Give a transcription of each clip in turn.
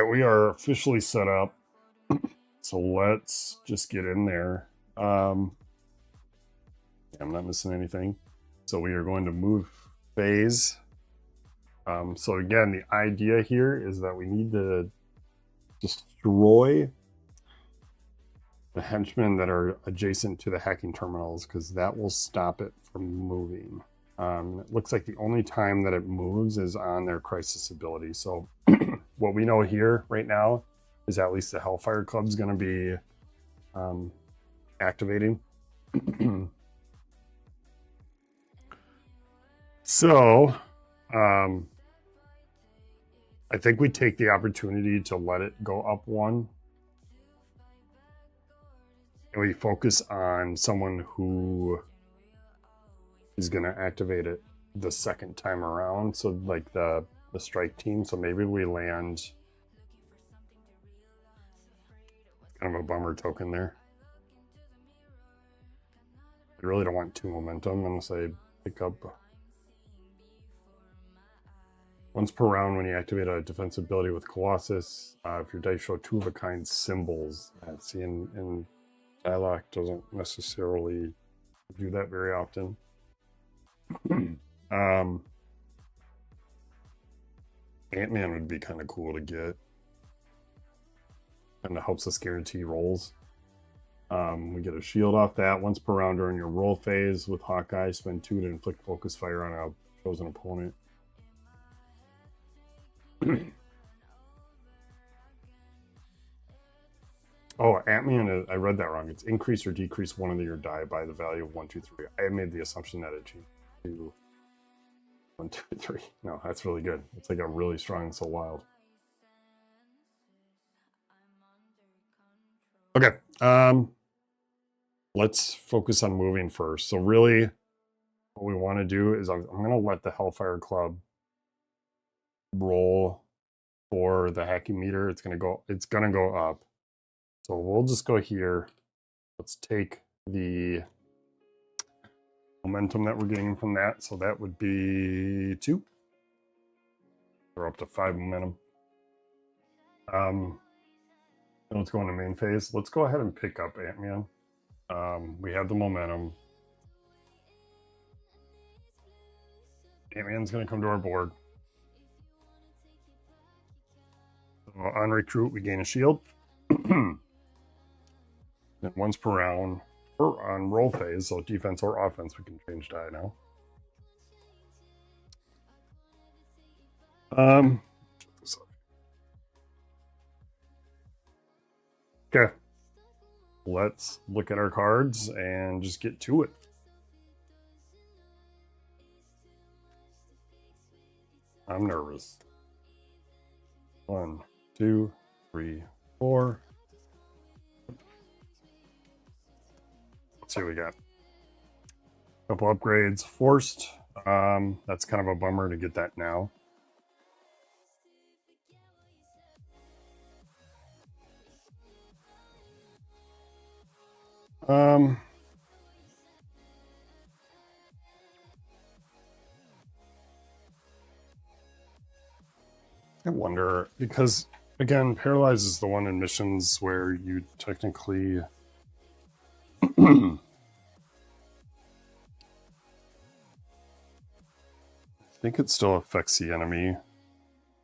we are officially set up. So let's just get in there. I'm not missing anything. So we are going to move phase. So again, the idea here is that we need to destroy the henchmen that are adjacent to the hacking terminals, because that will stop it from moving. It looks like the only time that it moves is on their crisis ability. So what we know here right now is at least the Hellfire Club is going to be activating. So I think we take the opportunity to let it go up one. And we focus on someone who is going to activate it the second time around. So like the strike team. So maybe we land kind of a bummer token there. I really don't want 2 momentum unless I pick up once per round when you activate a defense ability with Colossus. If your dice show 2 of a kind symbols, see in Psylocke doesn't necessarily do that very often. Ant-Man would be kind of cool to get. And it helps us guarantee rolls. We get a shield off that once per round during your roll phase with Hawkeye. Spend 2 to inflict focus fire on a chosen opponent. Oh, Ant-Man, I read that wrong. It's increase or decrease one of your die by the value of 1, 2, 3. I made the assumption that it changed to 1, 2, 3. No, that's really good. It's like a really strong Soul Wild. Okay, let's focus on moving first. So really, what we want to do is I'm going to let the Hellfire Club roll for the hacking meter. It's going to go up. So we'll just go here. Let's take the momentum that we're getting from that. So that would be 2. We're up to 5 momentum. Let's go into main phase. Let's go ahead and pick up Ant-Man. We have the momentum. Ant-Man's going to come to our board. So on recruit, we gain a shield. And once per round, or on roll phase, so defense or offense, we can change die now. Okay, let's look at our cards and just get to it. I'm nervous. 1, 2, 3, 4. Let's see what we got. Couple upgrades forced. That's kind of a bummer to get that now. I wonder, because again, Paralyze is the one in missions where you technically I think it still affects the enemy.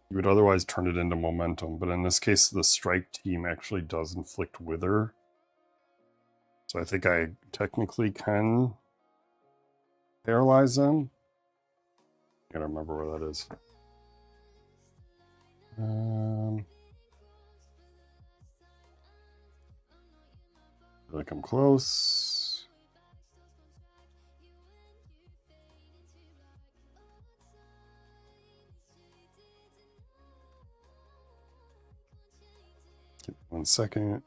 You would otherwise turn it into momentum, but in this case, the strike team actually does inflict wither. So I think I technically can paralyze them. I gotta remember where that is. Really come close. Give me 1 second.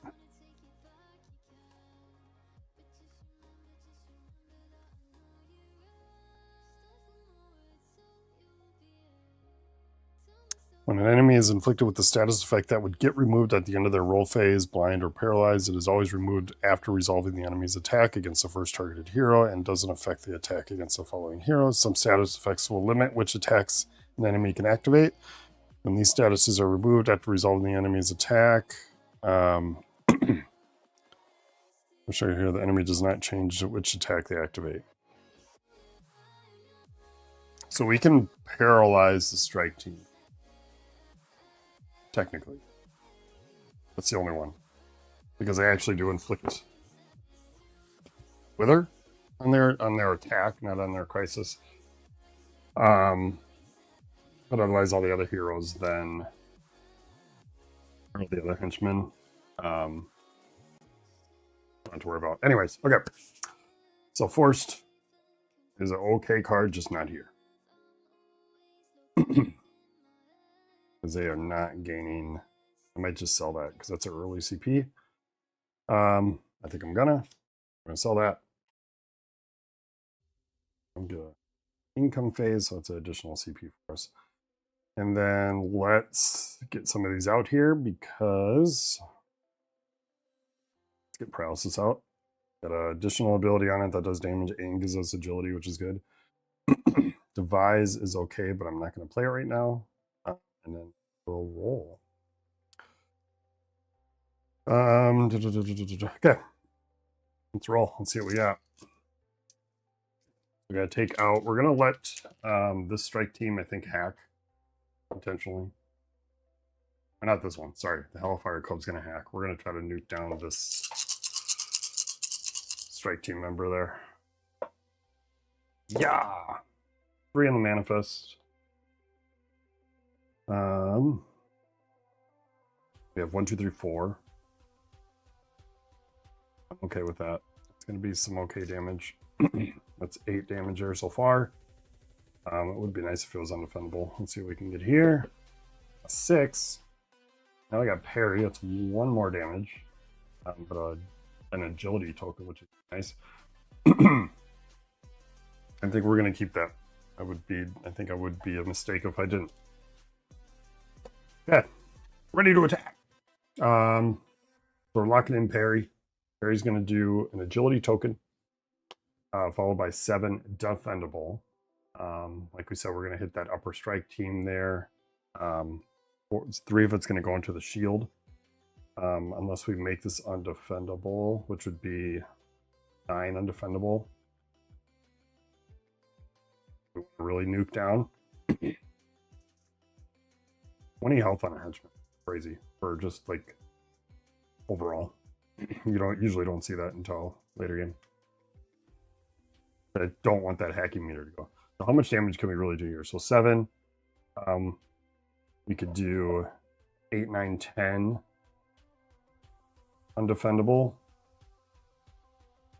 When an enemy is inflicted with the status effect that would get removed at the end of their roll phase, blind or paralyzed, it is always removed after resolving the enemy's attack against the first targeted hero and doesn't affect the attack against the following heroes. Some status effects will limit which attacks an enemy can activate. When these statuses are removed after resolving the enemy's attack, I'll show you here the enemy does not change which attack they activate. So we can paralyze the strike team. Technically. That's the only one. Because they actually do inflict wither on their attack, not on their crisis. But otherwise all the other heroes then, or the other henchmen, not to worry about. Anyways, okay. So Forced is an okay card, just not here. Because they are not gaining. I might just sell that because that's an early CP. I think I'm gonna sell that. I'm gonna income phase, so it's an additional CP for us. And then let's get some of these out here because let's get paralysis out. Got an additional ability on it that does damage and gives us agility, which is good. Devise is okay, but I'm not going to play it right now. And then we'll roll. Okay. Let's roll. Let's see what we got. We got to take out. We're going to let this strike team, I think, hack. Potentially. Or not this one. Sorry. The Hellfire Club's going to hack. We're going to try to nuke down this strike team member there. Yeah. 3 on the manifest. We have 1, 2, 3, 4. I'm okay with that. It's going to be some okay damage. That's 8 damage there so far. It would be nice if it was undefendable. Let's see what we can get here. A 6. Now I got parry. That's 1 more damage. But an agility token, which is nice. I think we're going to keep that. I think I would be a mistake if I didn't. Okay. Ready to attack. So we're locking in parry. Parry's going to do an agility token, followed by 7 defendable. Like we said, we're going to hit that upper strike team there. 3 of it's going to go into the shield. Unless we make this undefendable, which would be 9 undefendable. Really nuke down. 20 health on a henchman. Crazy. For just like overall. You usually don't see that until later game. I don't want that hacking meter to go. So how much damage can we really do here? So 7. We could do 8, 9, 10 undefendable.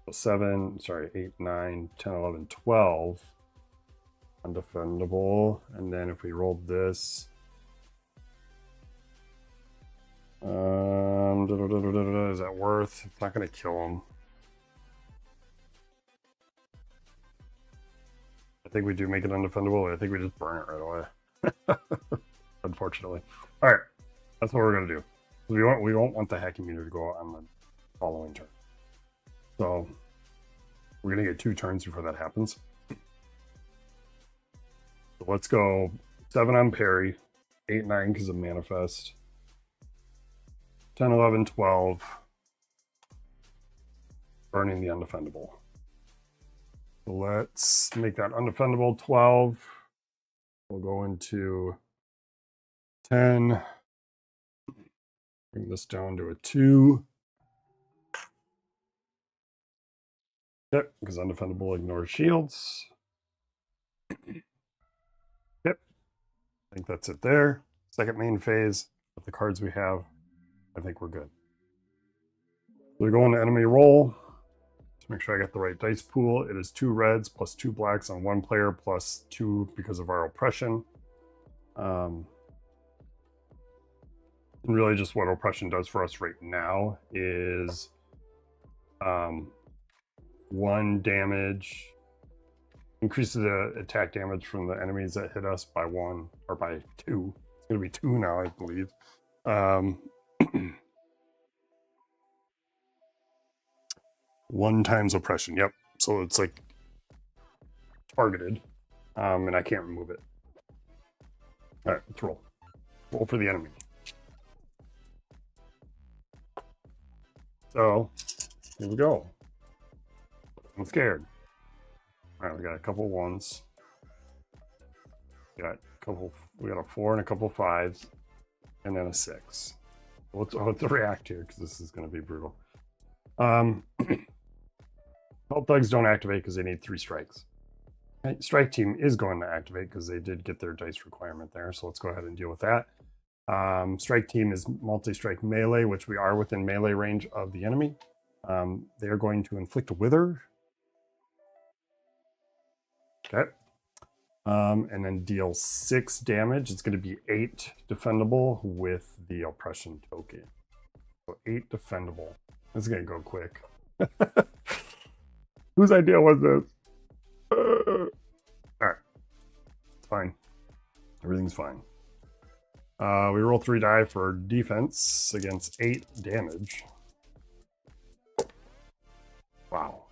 So 7, sorry, 8, 9, 10, 11, 12 undefendable. And then if we rolled this, is that worth? It's not going to kill him. I think we do make it undefendable. I think we just burn it right away. Unfortunately. All right, that's what we're going to do. We won't want the hacking meter to go on the following turn. So we're going to get 2 turns before that happens. So let's go 7 on parry, 8, 9 because of manifest, 10, 11, 12, burning the undefendable. So let's make that undefendable 12. We'll go into 10. Bring this down to a 2. Yep, because undefendable ignores shields. Yep. I think that's it there. Second main phase with the cards we have. I think we're good. So we go into enemy roll. Let's make sure I got the right dice pool. It is 2 reds plus 2 blacks on 1 player plus 2 because of our oppression. And really just what oppression does for us right now is 1 damage, increases the attack damage from the enemies that hit us by 1 or by 2. It's going to be 2 now, I believe. 1 times oppression. Yep. So it's like targeted, and I can't remove it. All right, let's roll. Roll for the enemy. So here we go. I'm scared. All right, we got a couple ones. We got a 4 and a couple 5s, and then a 6. Let's react here because this is going to be brutal. Health thugs don't activate because they need 3 strikes. Strike team is going to activate because they did get their dice requirement there. So let's go ahead and deal with that. Strike team is multi-strike melee, which we are within melee range of the enemy. They are going to inflict a wither. Okay. And then deal 6 damage. It's going to be 8 defendable with the oppression token. So 8 defendable. This is going to go quick. Whose idea was this? Alright. It's fine. Everything's fine. We roll 3 die for defense against 8 damage. Wow.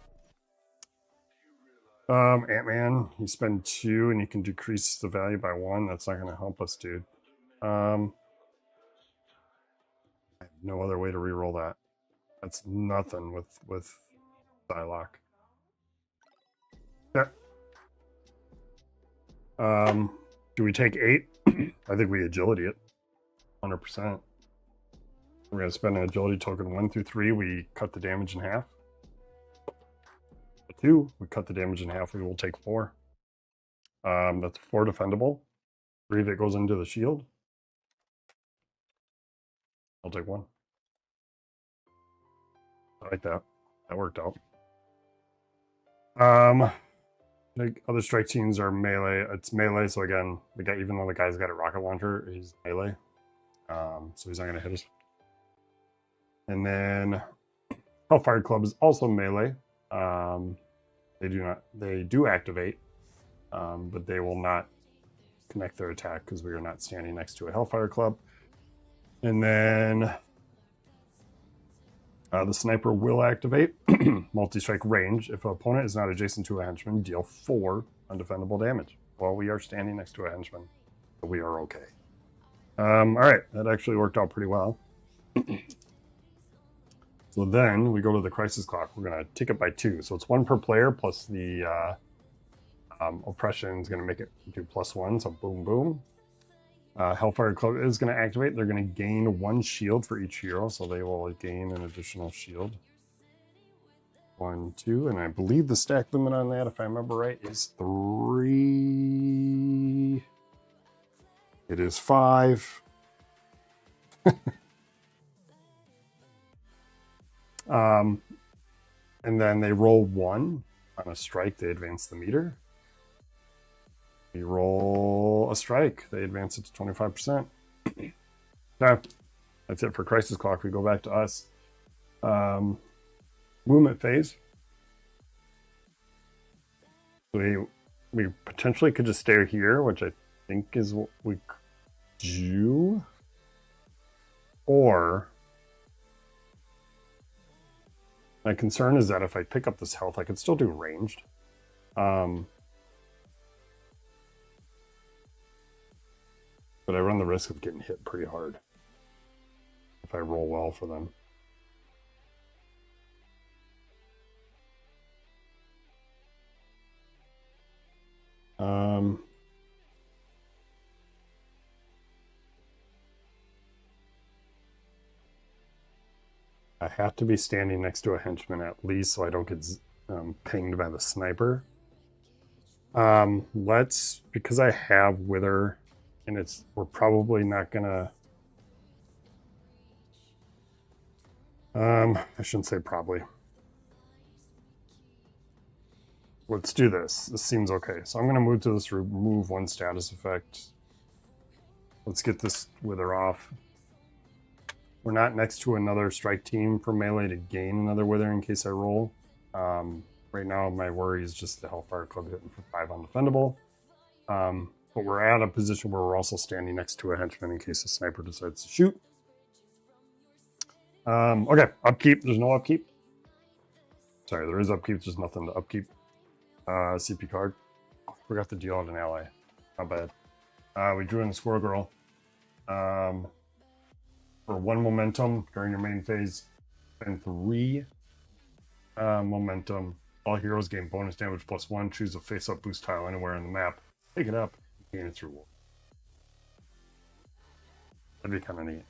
Ant-Man, you spend 2 and you can decrease the value by 1. That's not going to help us, dude. I have no other way to reroll that. That's nothing with Psylocke. Yeah. Do we take 8? I think we agility it. 100%. We're going to spend an agility token 1 through 3. We cut the damage in half. 2, we cut the damage in half. We will take 4. That's 4 defendable. 3 that goes into the shield. I'll take 1. I like that. That worked out. Like other strike teams are melee. It's melee, so again, even though the guy's got a rocket launcher, he's melee. So he's not gonna hit us. And then Hellfire Club is also melee. They do activate, but they will not connect their attack because we are not standing next to a Hellfire Club. And then the sniper will activate multi-strike range. If an opponent is not adjacent to a henchman, deal 4 undefendable damage. Well, we are standing next to a henchman, so we are okay. All right, that actually worked out pretty well. So then we go to the crisis clock. We're going to take it by 2. So it's 1 per player plus the oppression is going to make it do +1. So boom, boom. Hellfire Club is going to activate. They're going to gain 1 shield for each hero. So they will gain an additional shield. 1, 2. And I believe the stack limit on that, if I remember right, is 3. It is 5. And then they roll 1 on a strike, they advance the meter. We roll a strike, they advance it to 25%. Okay, that's it for crisis clock. We go back to us. Movement phase. We potentially could just stay here, which I think is what we do. Or my concern is that if I pick up this health, I could still do ranged. But I run the risk of getting hit pretty hard if I roll well for them. I have to be standing next to a henchman at least so I don't get pinged by the sniper. Because I have Wither, and we're probably not gonna, I shouldn't say probably. Let's do this. This seems okay. So I'm gonna move to this, remove 1 status effect. Let's get this Wither off. We're not next to another strike team for melee to gain another Wither in case I roll. Right now, my worry is just the Hellfire Club hitting for 5 undefendable. But we're at a position where we're also standing next to a henchman in case the sniper decides to shoot. Okay, upkeep. There's no upkeep. Sorry, there is upkeep. There's nothing to upkeep. CP card. Forgot to deal out an ally. Not bad. We drew in the Squirrel Girl. For 1 momentum during your main phase, and 3 momentum. All heroes gain bonus damage +1. Choose a face-up boost tile anywhere on the map. Pick it up, gain its reward. That'd be kind of neat.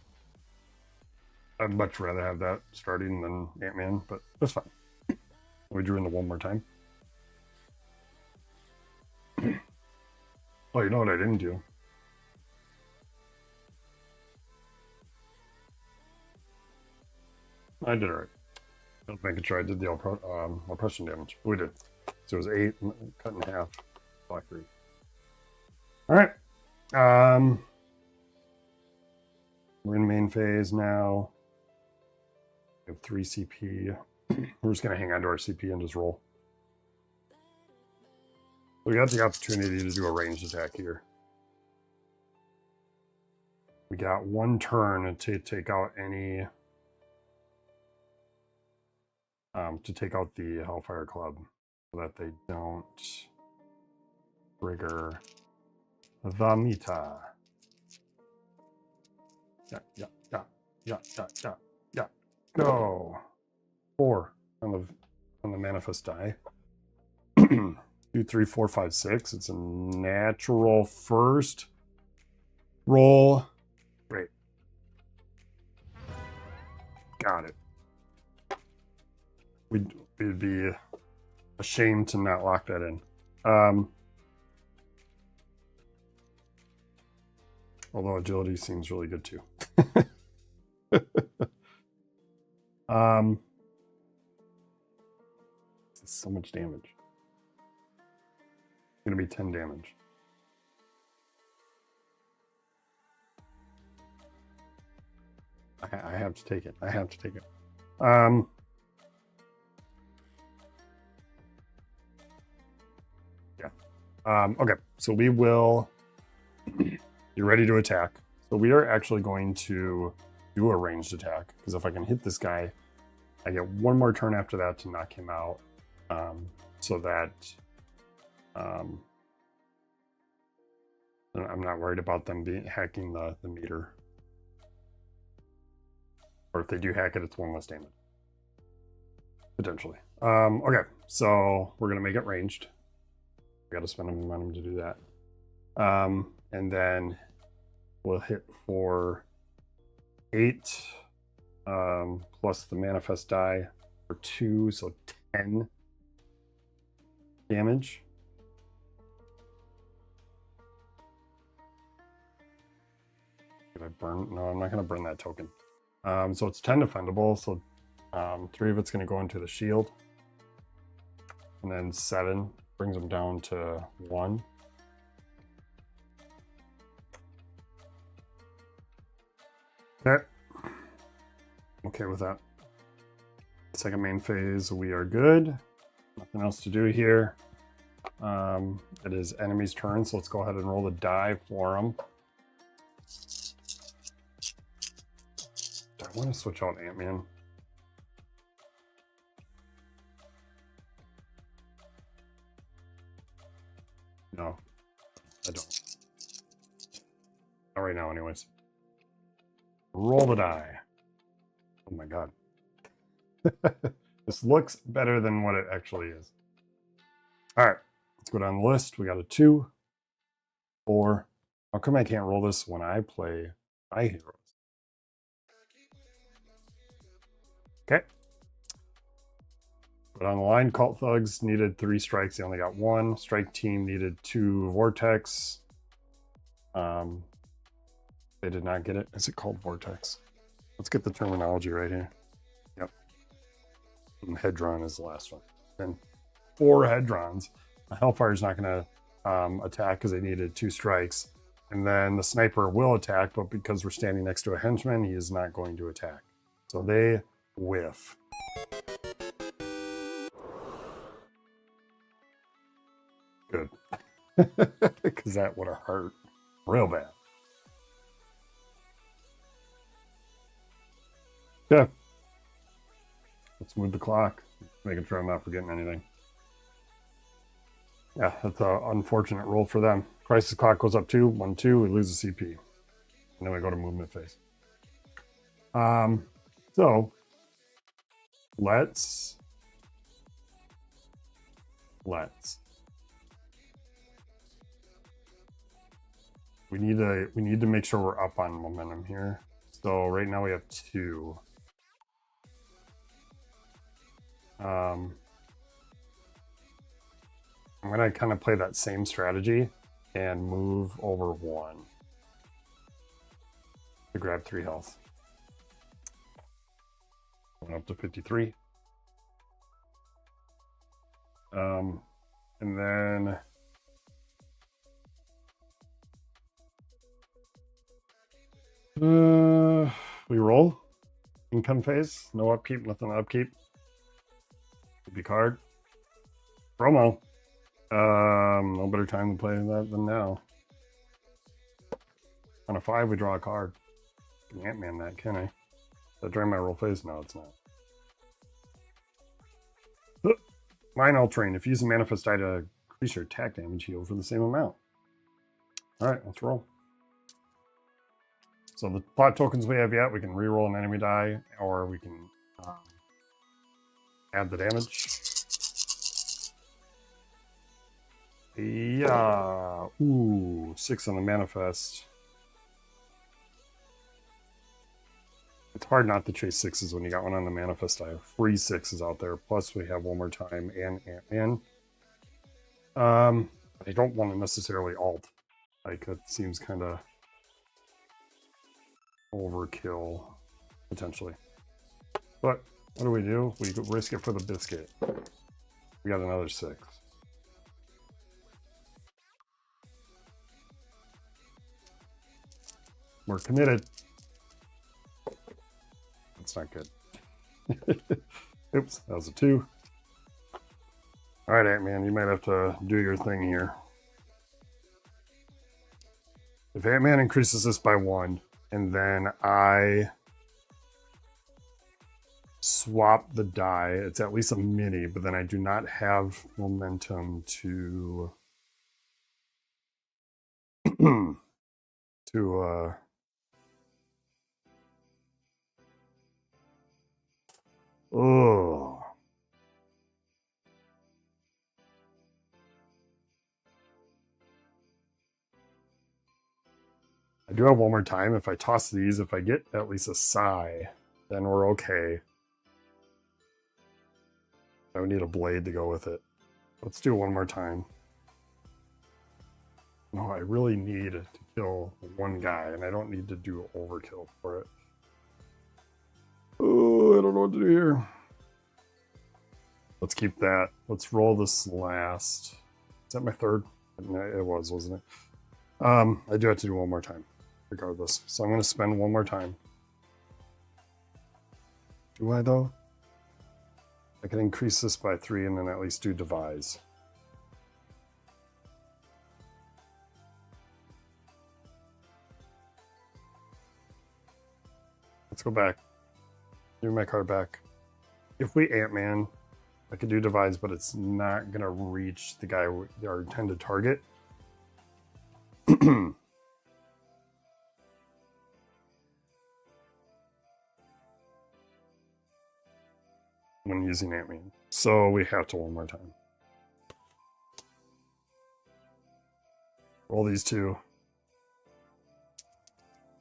I'd much rather have that starting than Ant-Man, but that's fine. We drew in the 1 more time. Oh, you know what I didn't do? I did alright. Let's make sure I did the oppression damage. We did. So it was 8, cut in half. Black 3. Alright. We're in main phase now. We have 3 CP. We're just going to hang on to our CP and just roll. We got the opportunity to do a ranged attack here. We got 1 turn to take out any... to take out the Hellfire Club so that they don't trigger the meta. Yeah. Go. 4 on the manifest die. 2, 3, 4, 5, 6. It's a natural first roll. Great. Got it. We'd be ashamed to not lock that in. Although agility seems really good too. So much damage. It's gonna be 10 damage. I have to take it. I have to take it. Okay, so we will... You're ready to attack. So we are actually going to do a ranged attack, because if I can hit this guy, I get 1 more turn after that to knock him out, so that I'm not worried about them hacking the meter. Or if they do hack it, it's 1 less damage. Potentially. Okay, so we're going to make it ranged. We got to spend a momentum to do that. And then we'll hit for 8 plus the manifest die for 2, so 10 damage. Did I burn? No, I'm not going to burn that token. So it's 10 defendable, so 3 of it's going to go into the shield. And then 7 brings them down to 1. Okay. Okay with that. Second main phase, we are good. Nothing else to do here. It is enemy's turn, so let's go ahead and roll the die for them. Do I want to switch out Ant-Man? No, I don't. Not right now, anyways. Roll the die. Oh my god. This looks better than what it actually is. Alright, let's go down the list. We got a 2, 4. How come I can't roll this when I play my heroes? Okay. But on the line, Cult Thugs needed 3 strikes. They only got 1. Strike Team needed 2 Vortex. They did not get it. Is it called Vortex? Let's get the terminology right here. Yep. And Hedron is the last one. And 4 Hedrons. Hellfire's not going to attack because they needed 2 strikes. And then the sniper will attack, but because we're standing next to a henchman, he is not going to attack. So they whiff. Good. Because that would have hurt real bad. Okay. Let's move the clock. Making sure I'm not forgetting anything. Yeah, that's an unfortunate roll for them. Crisis clock goes up 2, 1, 2. We lose the CP. And then we go to movement phase. So let's we need to make sure we're up on momentum here. So right now we have 2. I'm gonna kind of play that same strategy and move over 1 to grab 3 health. Going up to 53. And then we roll. Income phase. No upkeep, nothing to upkeep. Be card. Promo. No better time to play that than now. On a 5, we draw a card. I can Ant-Man that, can I? Is that during my roll phase? No, it's not. Mind altering. If you use a manifest die to increase your attack damage heal for the same amount. Alright, let's roll. So the plot tokens we have yet, we can reroll an enemy die, or we can add the damage. Yeah. Ooh, 6 on the manifest. It's hard not to chase 6s when you got one on the manifest. I have 3 6s out there. Plus we have One More Time and Ant-Man. I don't want to necessarily alt. Like, it seems kind of overkill, potentially. But what do? We risk it for the biscuit. We got another 6. We're committed. That's not good. Oops, that was a 2. All right, Ant-Man, you might have to do your thing here. If Ant-Man increases this by 1, and then I swap the die, it's at least a mini, but then I do not have momentum to oh. I do have One More Time. If I toss these, if I get at least a Psy, then we're okay. I would need a blade to go with it. Let's do One More Time. No, I really need to kill one guy, and I don't need to do overkill for it. Oh, I don't know what to do here. Let's keep that. Let's roll this last. Is that my 3rd? No, it was, wasn't it? I do have to do One More Time, regardless. So I'm going to spend One More Time. Do I, though? I can increase this by 3 and then at least do Devise. Let's go back. Give me my card back. If we Ant-Man, I could do Devise, but it's not going to reach the guy, our intended target. When using Ant-Man. So we have to One More Time. Roll these 2.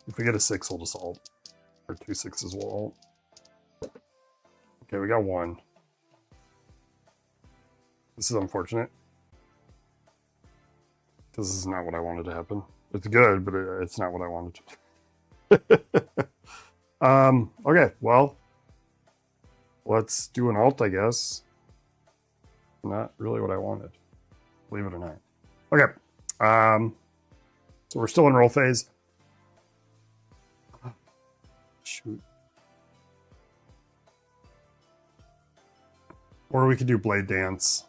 If we get a 6, we'll just alt. Or 2 6s will alt. Okay, we got 1. This is unfortunate. This is not what I wanted to happen. It's good, but it's not what I wanted to. Okay, well, let's do an alt, I guess. Not really what I wanted, believe it or not. Okay, so we're still in roll phase. Shoot. Or we could do Blade Dance.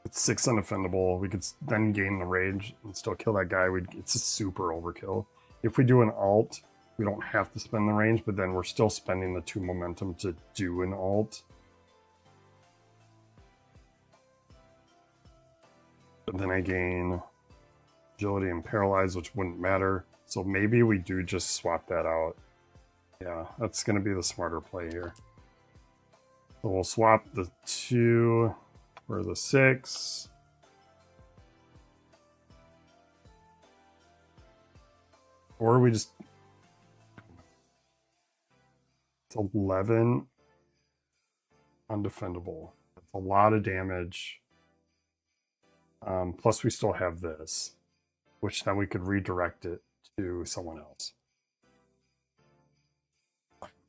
It's 6 undefendable. We could then gain the rage and still kill that guy. It's a super overkill. If we do an alt, we don't have to spend the range, but then we're still spending the 2 momentum to do an alt. But then I gain agility and paralyze, which wouldn't matter. So maybe we do just swap that out. Yeah, that's going to be the smarter play here. So we'll swap the 2 for the 6. Or we just... It's 11 undefendable. That's a lot of damage. Plus we still have this, which then we could redirect it to someone else.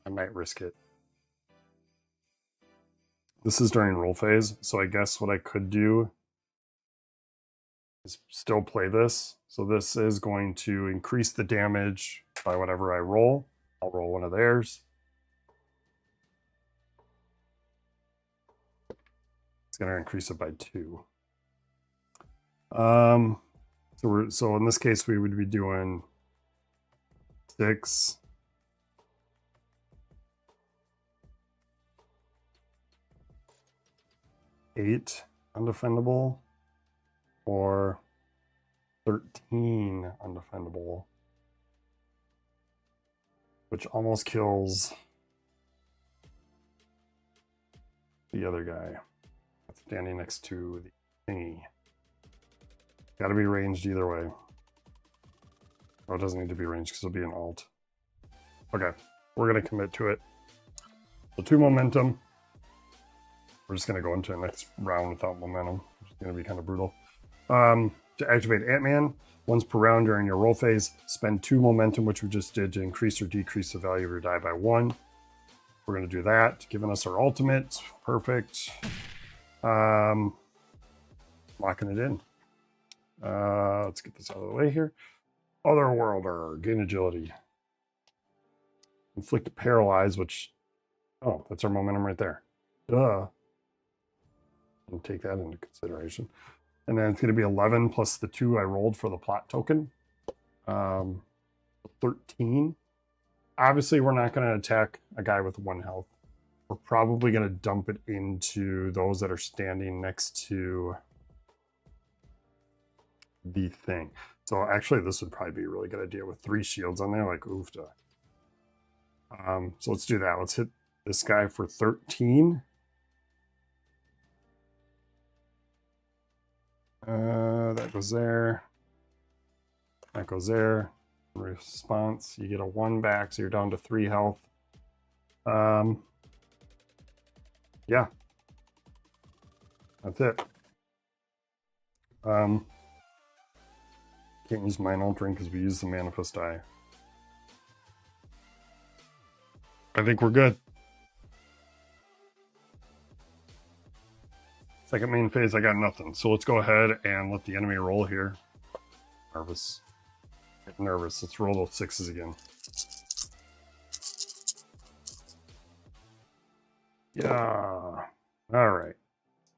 I might risk it. This is during roll phase, so I guess what I could do is still play this. So this is going to increase the damage by whatever I roll. I'll roll one of theirs. It's going to increase it by 2. So in this case, we would be doing 6. 8 undefendable, or 13 undefendable, which almost kills the other guy that's standing next to the thingy. Got to be ranged either way. Oh, it doesn't need to be ranged because it'll be an alt. Okay, we're going to commit to it. So 2 momentum. We're just going to go into the next round without momentum, which is going to be kind of brutal. To activate Ant-Man, once per round during your roll phase, spend 2 momentum, which we just did, to increase or decrease the value of your die by 1. We're going to do that, giving us our ultimate. Perfect. Locking it in. Let's get this out of the way here. Otherworlder, gain agility. Inflict paralyze, which... Oh, that's our momentum right there. Duh. And take that into consideration. And then it's going to be 11 plus the 2 I rolled for the plot token. 13. Obviously, we're not going to attack a guy with 1 health. We're probably going to dump it into those that are standing next to the thing. So actually, this would probably be a really good idea with 3 shields on there, like oofda. So let's do that. Let's hit this guy for 13. That goes there. That goes there. Response. You get a 1 back, so you're down to 3 health. Yeah. That's it. Can't use Mind Altering because we use the Manifest Die. I think we're good. Second main phase, I got nothing. So let's go ahead and let the enemy roll here. Nervous. Get nervous. Let's roll those 6s again. Yeah. All right.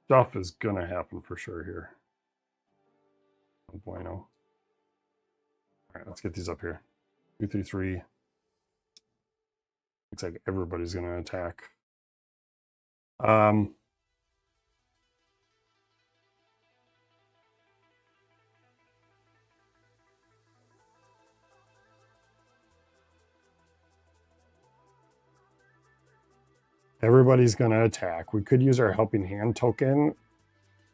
Stuff is going to happen for sure here. No bueno. All right, let's get these up here. 2, 3, 3. Looks like everybody's going to attack. Everybody's going to attack. We could use our Helping Hand token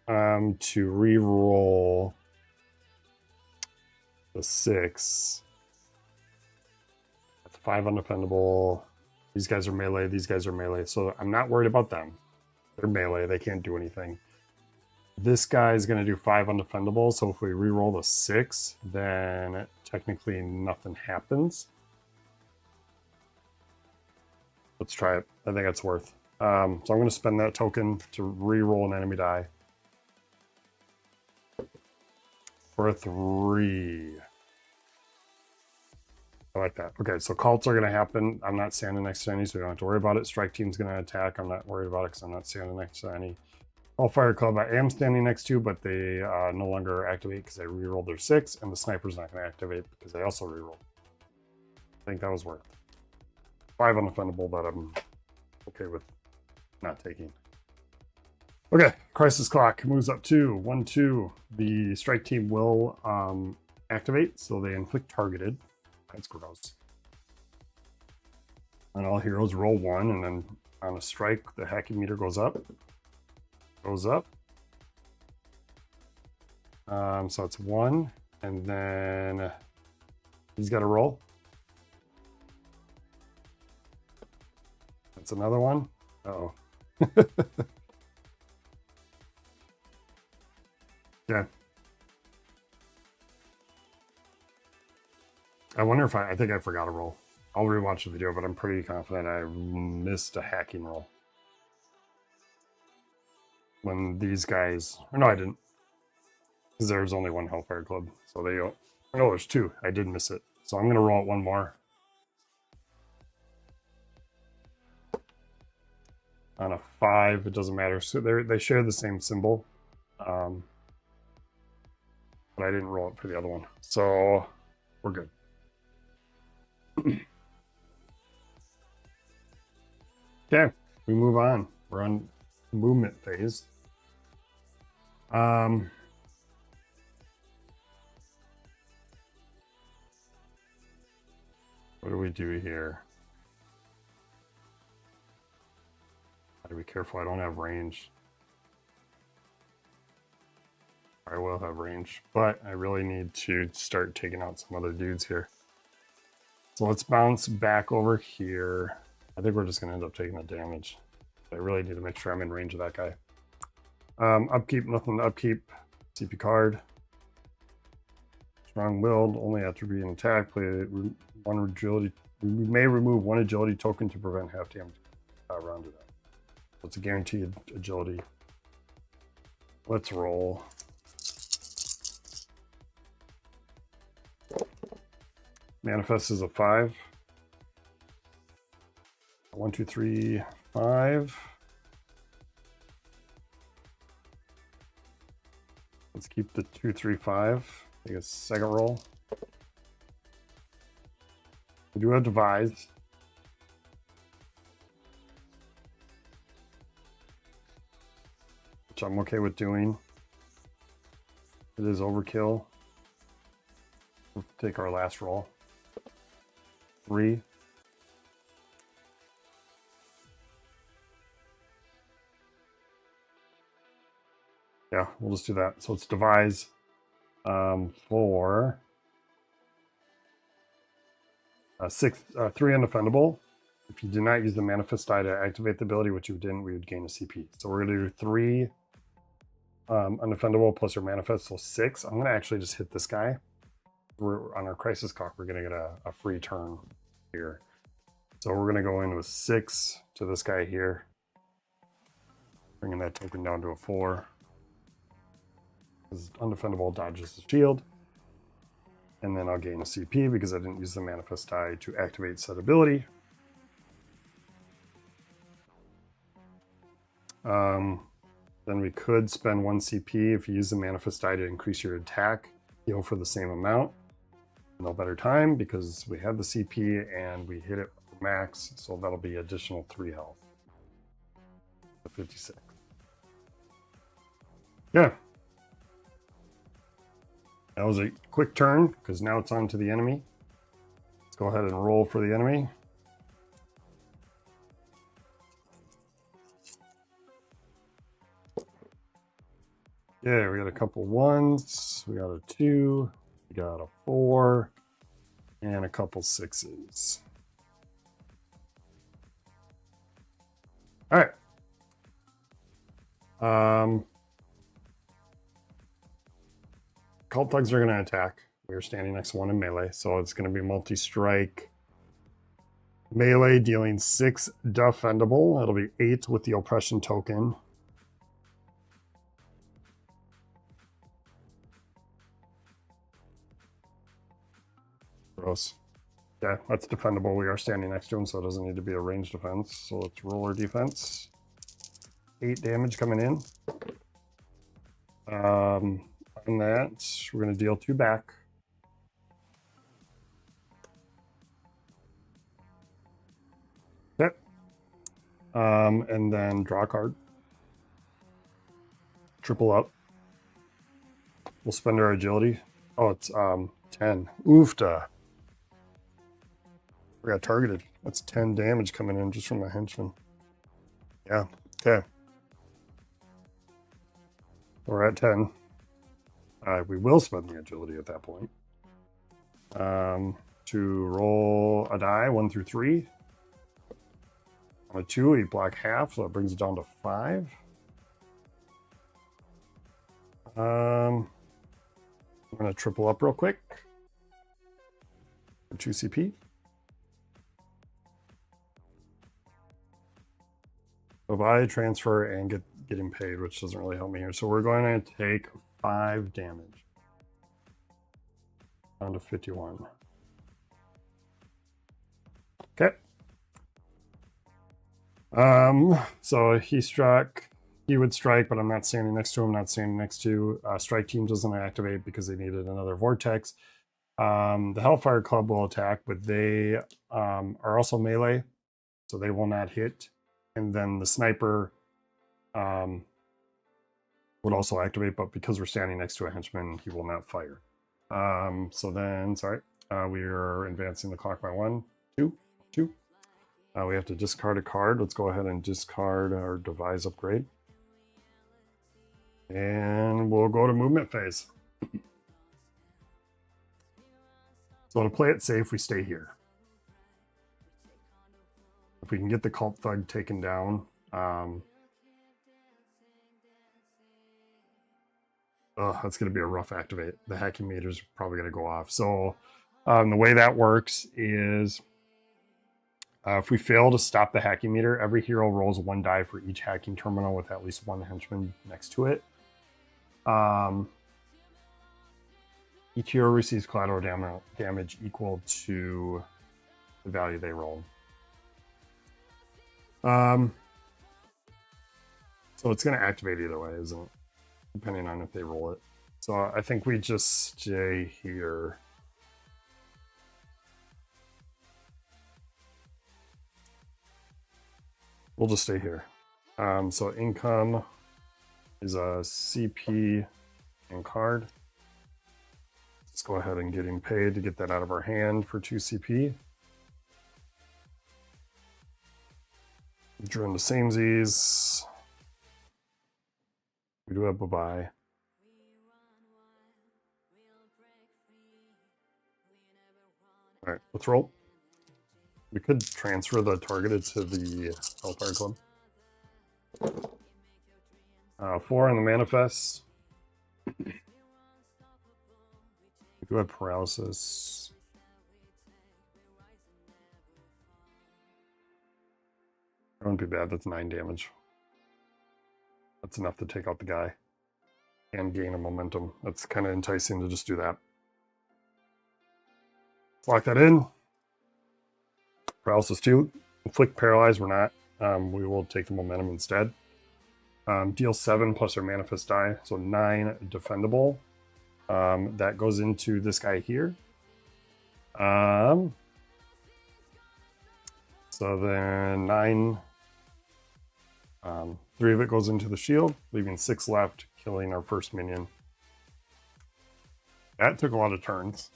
to re-roll the 6. That's 5 undefendable. These guys are melee. These guys are melee. So I'm not worried about them. They're melee. They can't do anything. This guy is going to do 5 undefendable. So if we re-roll the 6, then technically nothing happens. Let's try it. I think it's worth. So I'm going to spend that token to re-roll an enemy die. For a 3. I like that. Okay, so cults are going to happen. I'm not standing next to any, so we don't have to worry about it. Strike team's going to attack. I'm not worried about it because I'm not standing next to any. Hellfire Club I am standing next to, but they no longer activate because I re-rolled their 6, and the sniper's not going to activate because they also re-rolled. I think that was worth. 5 undefendable that I'm okay with not taking. Okay, Crisis Clock moves up to 1-2. The strike team will activate, so they inflict targeted. That's gross. And all heroes roll 1, and then on a strike, the hacking meter goes up. Goes up. So it's 1, and then he's got to roll. That's another one. Uh-oh. Yeah. I wonder if I think I forgot a roll. I'll rewatch the video, but I'm pretty confident I missed a hacking roll. When these guys, or no, I didn't. Because there's only one Hellfire Club. So they go, no, there's 2. I did miss it. So I'm going to roll it 1 more. On a 5, it doesn't matter. So they share the same symbol. But I didn't roll it for the other one. So we're good. Okay, we move on. We're on movement phase. What do we do here? Gotta be careful, I don't have range. I will have range, but I really need to start taking out some other dudes here. So let's bounce back over here. I think we're just going to end up taking the damage. I really need to make sure I'm in range of that guy. Upkeep, nothing to upkeep. CP card. Strong-willed, only after being attacked. Play 1 agility. We may remove 1 agility token to prevent half damage. Rounded up. So it's a guaranteed agility. Let's roll. Manifest is a 5. 1, 2, 3, 5. Let's keep the 2, 3, 5. Take a second roll. We do have Devise. Which I'm okay with doing. It is overkill. We'll take our last roll. 3. Yeah, we'll just do that. So it's Devise for 3 undefendable. If you did not use the manifest die to activate the ability, which you didn't, we would gain a CP. So we're going to do 3 undefendable plus your manifest, so 6. I'm going to actually just hit this guy. We're on our crisis cock, we're going to get a free turn here. So we're going to go in with 6 to this guy here, bringing that token down to a 4. This undefendable dodges the shield, and then I'll gain a CP because I didn't use the manifest die to activate said ability. Then we could spend 1 CP if you use the manifest die to increase your attack, heal for the same amount. No better time because we have the CP and we hit it for max, so that'll be additional 3 health. 56. Yeah. That was a quick turn because now it's on to the enemy. Let's go ahead and roll for the enemy. Yeah, we got a couple 1s, we got a 2, we got a 4, and a couple 6s. All right. Cult Thugs are going to attack. We're standing next to one in melee, so it's going to be multi-strike. Melee dealing 6 defendable. It'll be 8 with the oppression token. Gross. Yeah, that's defendable. We are standing next to him, so it doesn't need to be a ranged defense. So let's roll our defense. 8 damage coming in. On that, we're going to deal 2 back. Yep. And then draw a card. Triple up. We'll spend our agility. Oh, it's 10. Oofta. We got targeted. That's 10 damage coming in just from my henchman. Yeah. Okay. We're at 10. We will spend the agility at that point. To roll a die, 1 through 3. On a 2, we block half, so that brings it down to 5. I'm going to triple up real quick. 2 CP. So buy, transfer, and getting paid, which doesn't really help me here. So we're going to take 5 damage. Down to 51. Okay. So he struck. He would strike, but I'm not standing next to him, not standing next to. Strike team doesn't activate because they needed another vortex. The Hellfire Club will attack, but they are also melee, so they will not hit. And then the sniper would also activate, but because we're standing next to a henchman, he will not fire. So then, sorry, we are advancing the clock by 1, 2, 2. We have to discard a card. Let's go ahead and discard our devise upgrade. And we'll go to movement phase. So to play it safe, we stay here. If we can get the cult thug taken down, that's going to be a rough activate. The hacking meter's probably going to go off. So the way that works is if we fail to stop the hacking meter, every hero rolls 1 die for each hacking terminal with at least 1 henchman next to it. Each hero receives collateral damage equal to the value they rolled. So it's going to activate either way, isn't it? Depending on if they roll it. So I think we just stay here. We'll just stay here. So income is a CP and card. Let's go ahead and get him paid to get that out of our hand for 2 CP. Drew into samesies. We do have bye-bye. All right, let's roll. We could transfer the targeted to the Hellfire Club. 4 on the manifest. We do have paralysis. That wouldn't be bad. That's 9 damage. That's enough to take out the guy and gain a momentum. That's kind of enticing to just do that. Let's lock that in. Paralysis 2. Inflict paralyze, we're not. We will take the momentum instead. Deal 7 plus our manifest die, so 9 defendable. That goes into this guy here. So then 9. 3 of it goes into the shield, leaving 6 left, killing our first minion. That took a lot of turns.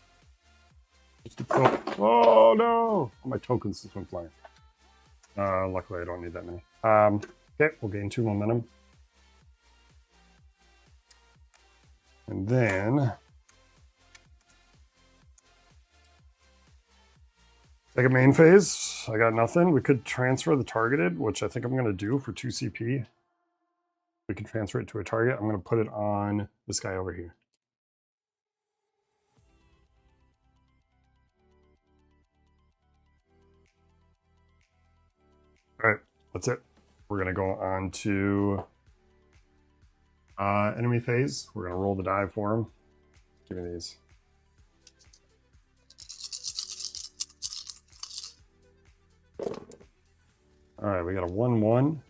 Oh no! My tokens just went flying. Luckily, I don't need that many. Okay, we'll gain 2 momentum. And then second main phase, I got nothing. We could transfer the targeted, which I think I'm going to do for 2 CP. We can transfer it to a target. I'm going to put it on this guy over here. All right, that's it. We're going to go on to enemy phase. We're going to roll the die for him. Give me these. All right, we got a 1-1.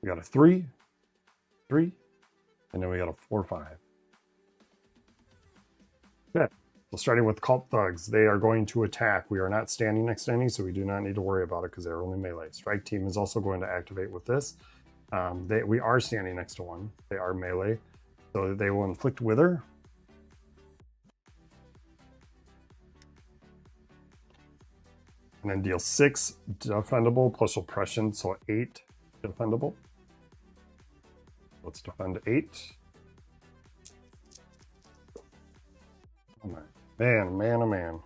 We got a 3, 3, and then we got a 4-5. Okay, so starting with Cult Thugs, they are going to attack. We are not standing next to any, so we do not need to worry about it because they're only melee. Strike Team is also going to activate with this. We are standing next to one. They are melee, so they will inflict Wither. And then deal 6 defendable plus oppression, so 8 defendable. Let's defend 8. Oh my man, oh man.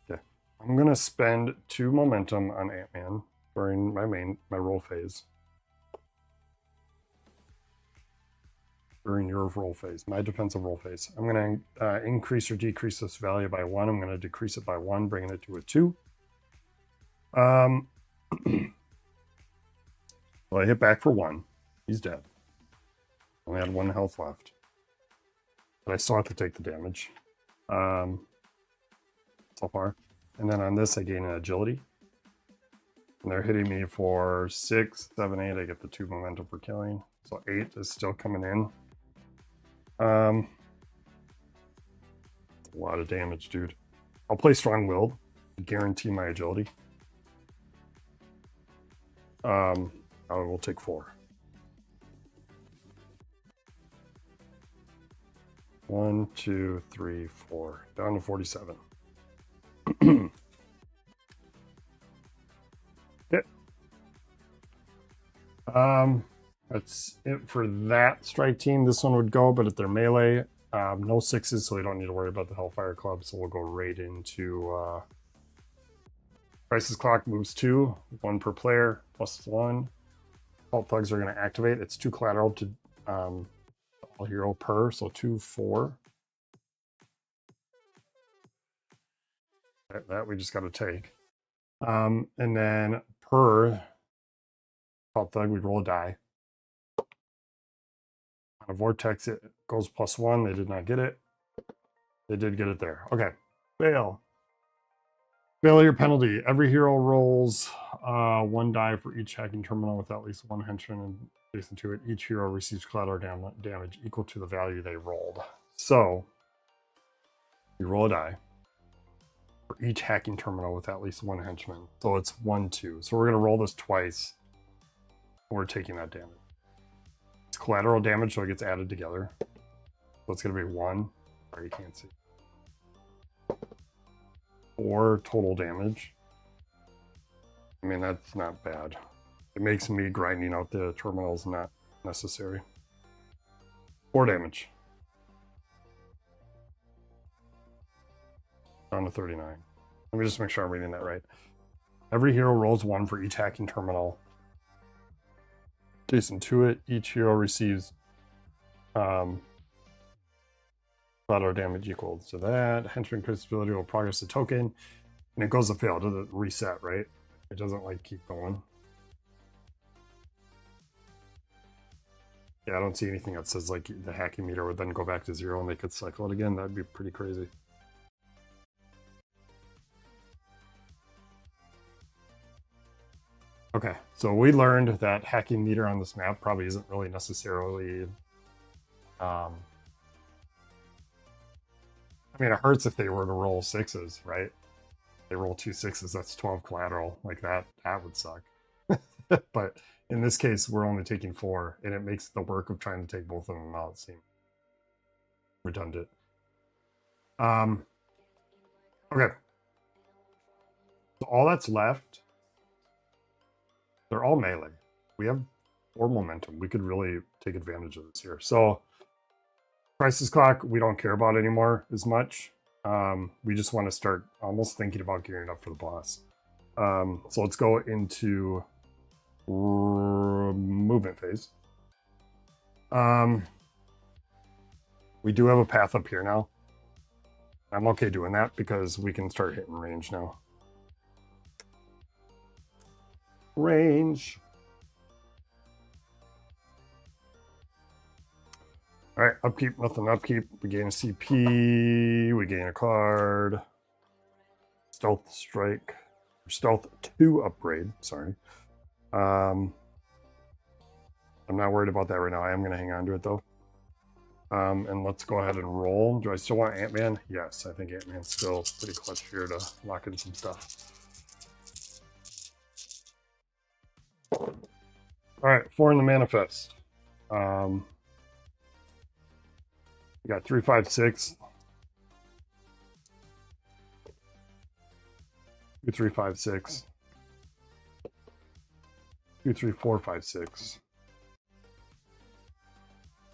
Okay. I'm gonna spend 2 momentum on Ant-Man during my roll phase. During your roll phase, my defensive roll phase. I'm going to increase or decrease this value by 1. I'm going to decrease it by 1, bringing it to a 2. Well, I hit back for 1. He's dead. Only had 1 health left. But I still have to take the damage. So far. And then on this, I gain an agility. And they're hitting me for 6, 7, 8. I get the 2 momentum for killing. So 8 is still coming in. A lot of damage, dude. I'll play strong-willed to guarantee my agility. I will take 4. 1, 2, 3, 4. Down to 47. Okay. That's it for that strike team. This one would go, but if they're melee, no 6s, so we don't need to worry about the Hellfire Club. So we'll go right into Crisis Clock moves 2, 1 per player, +1. Cult Thugs are going to activate. It's 2 collateral to all hero per, so 2, 4. That we just got to take. And then per Cult Thug, we'd roll a die. On a Vortex, it goes +1. They did not get it. They did get it there. Okay. Fail. Failure penalty. Every hero rolls 1 die for each hacking terminal with at least 1 henchman adjacent to it. Each hero receives collateral damage equal to the value they rolled. So, you roll a die for each hacking terminal with at least 1 henchman. So it's 1, 2. So we're going to roll this twice. We're taking that damage. It's collateral damage, so it gets added together. So it's going to be 1. Sorry, you can't see. 4 total damage. I mean, that's not bad. It makes me grinding out the terminals not necessary. 4 damage. Down to 39. Let me just make sure I'm reading that right. Every hero rolls 1 for each hacking terminal. Adjacent to it, each hero receives collateral damage equal to that. Henchman ability will progress the token, and it goes to fail. It doesn't reset, right? It doesn't like keep going. Yeah, I don't see anything that says like the hacking meter would then go back to 0 and they could cycle it again. That'd be pretty crazy. Okay, so we learned that hacking meter on this map probably isn't really necessarily I mean, it hurts if they were to roll 6s, right? They roll 2 6s, that's 12 collateral. Like that would suck. But in this case, we're only taking 4, and it makes the work of trying to take both of them out seem redundant. Okay. So all that's left, they're all melee. We have 4 momentum. We could really take advantage of this here. So Crisis Clock, we don't care about anymore as much. We just want to start almost thinking about gearing up for the boss. So let's go into movement phase. We do have a path up here now. I'm okay doing that because we can start hitting range now. Range. All right, upkeep, nothing upkeep. We gain a CP, we gain a card. Stealth strike, or stealth 2 upgrade, sorry. I'm not worried about that right now. I am going to hang on to it though. And let's go ahead and roll. Do I still want Ant-Man? Yes, I think Ant-Man's still pretty clutch here to lock in some stuff. All right, 4 in the manifest. got 3, 5, 6. 2, 3, 5, 6. 2, 3, 4, 5, 6.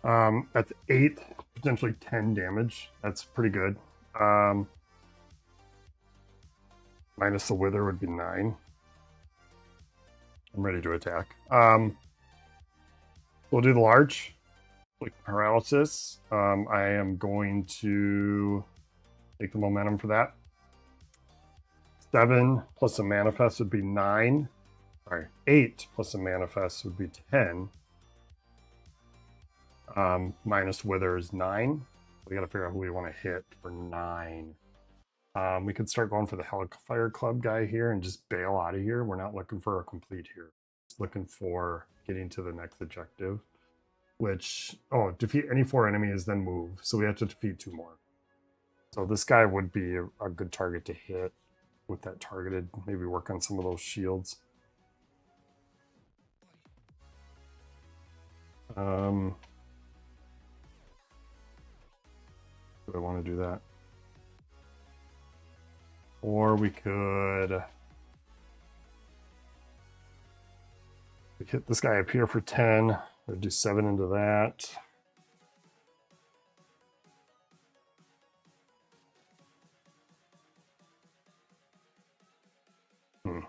That's 8, potentially 10 damage. That's pretty good. Minus the wither would be 9. I'm ready to attack. We'll do the large, like paralysis. I am going to take the momentum for that. 7 plus a manifest would be 9. Sorry, 8 plus a manifest would be 10. Minus wither is 9. We got to figure out who we want to hit for 9. We could start going for the Hellfire Club guy here and just bail out of here. We're not looking for a complete here. Just looking for getting to the next objective, which, defeat any 4 enemies, then move. So we have to defeat 2 more. So this guy would be a good target to hit with that targeted. Maybe work on some of those shields. Do I want to do that? Or we could hit this guy up here for 10. Or do 7 into that. Hmm.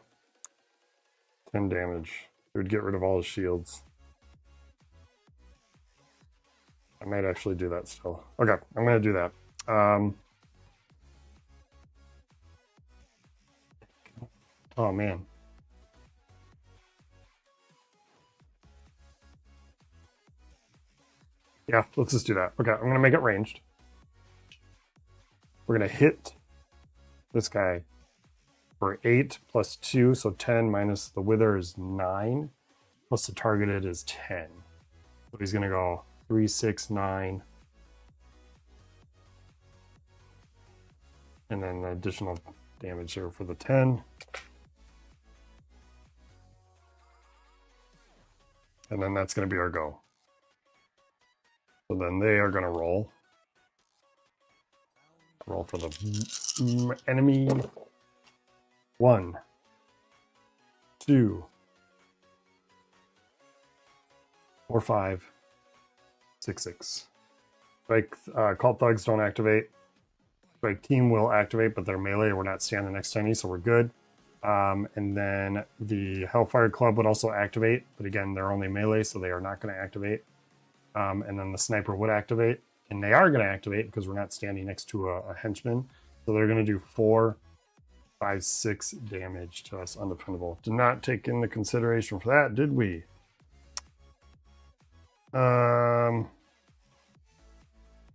10 damage. It would get rid of all his shields. I might actually do that still. Okay, I'm going to do that. Oh, man. Yeah, let's just do that. Okay, I'm going to make it ranged. We're going to hit this guy for 8 plus 2, so 10 minus the wither is 9, plus the targeted is 10. So he's going to go 3, 6, 9. And then the additional damage here for the 10. And then that's going to be our go. So then they are going to roll. Roll for the enemy. 1, 2, 4, 5, 6, 6. Like cult thugs don't activate. Like team will activate, but they're melee. We're not standing next to any, so we're good. And then the Hellfire Club would also activate, but again, they're only melee, so they are not going to activate. And then the sniper would activate, and they are going to activate because we're not standing next to a henchman. So they're going to do 4, 5, 6 damage to us, undefendable. Did not take into consideration for that, did we?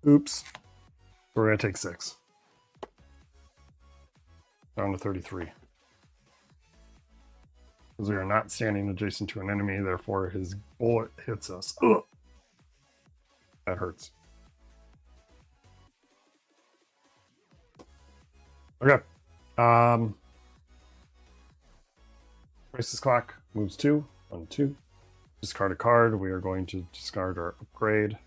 Oops. We're going to take 6. Down to 33. Because we are not standing adjacent to an enemy, therefore his bullet hits us. Ugh. That hurts. Okay. Crisis Clock moves 2. 1, 2. Discard a card. We are going to discard our upgrade.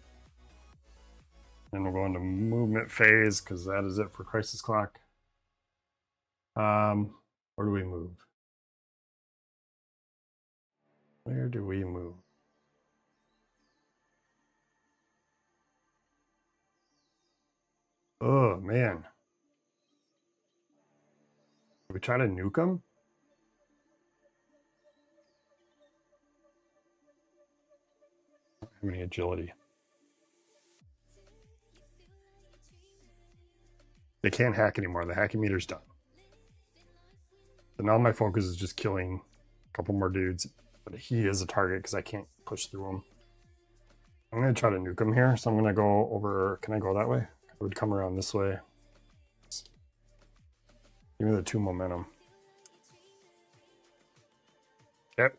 Then we'll go into movement phase because that is it for Crisis Clock. Where do we move? Where do we move? Oh, man. Should we try to nuke them? I don't have any agility. They can't hack anymore. The hacking meter's done. So now my focus is just killing a couple more dudes. But he is a target because I can't push through him. I'm going to try to nuke him here. So I'm going to go over... Can I go that way? I would come around this way. Give me the 2 momentum. Yep.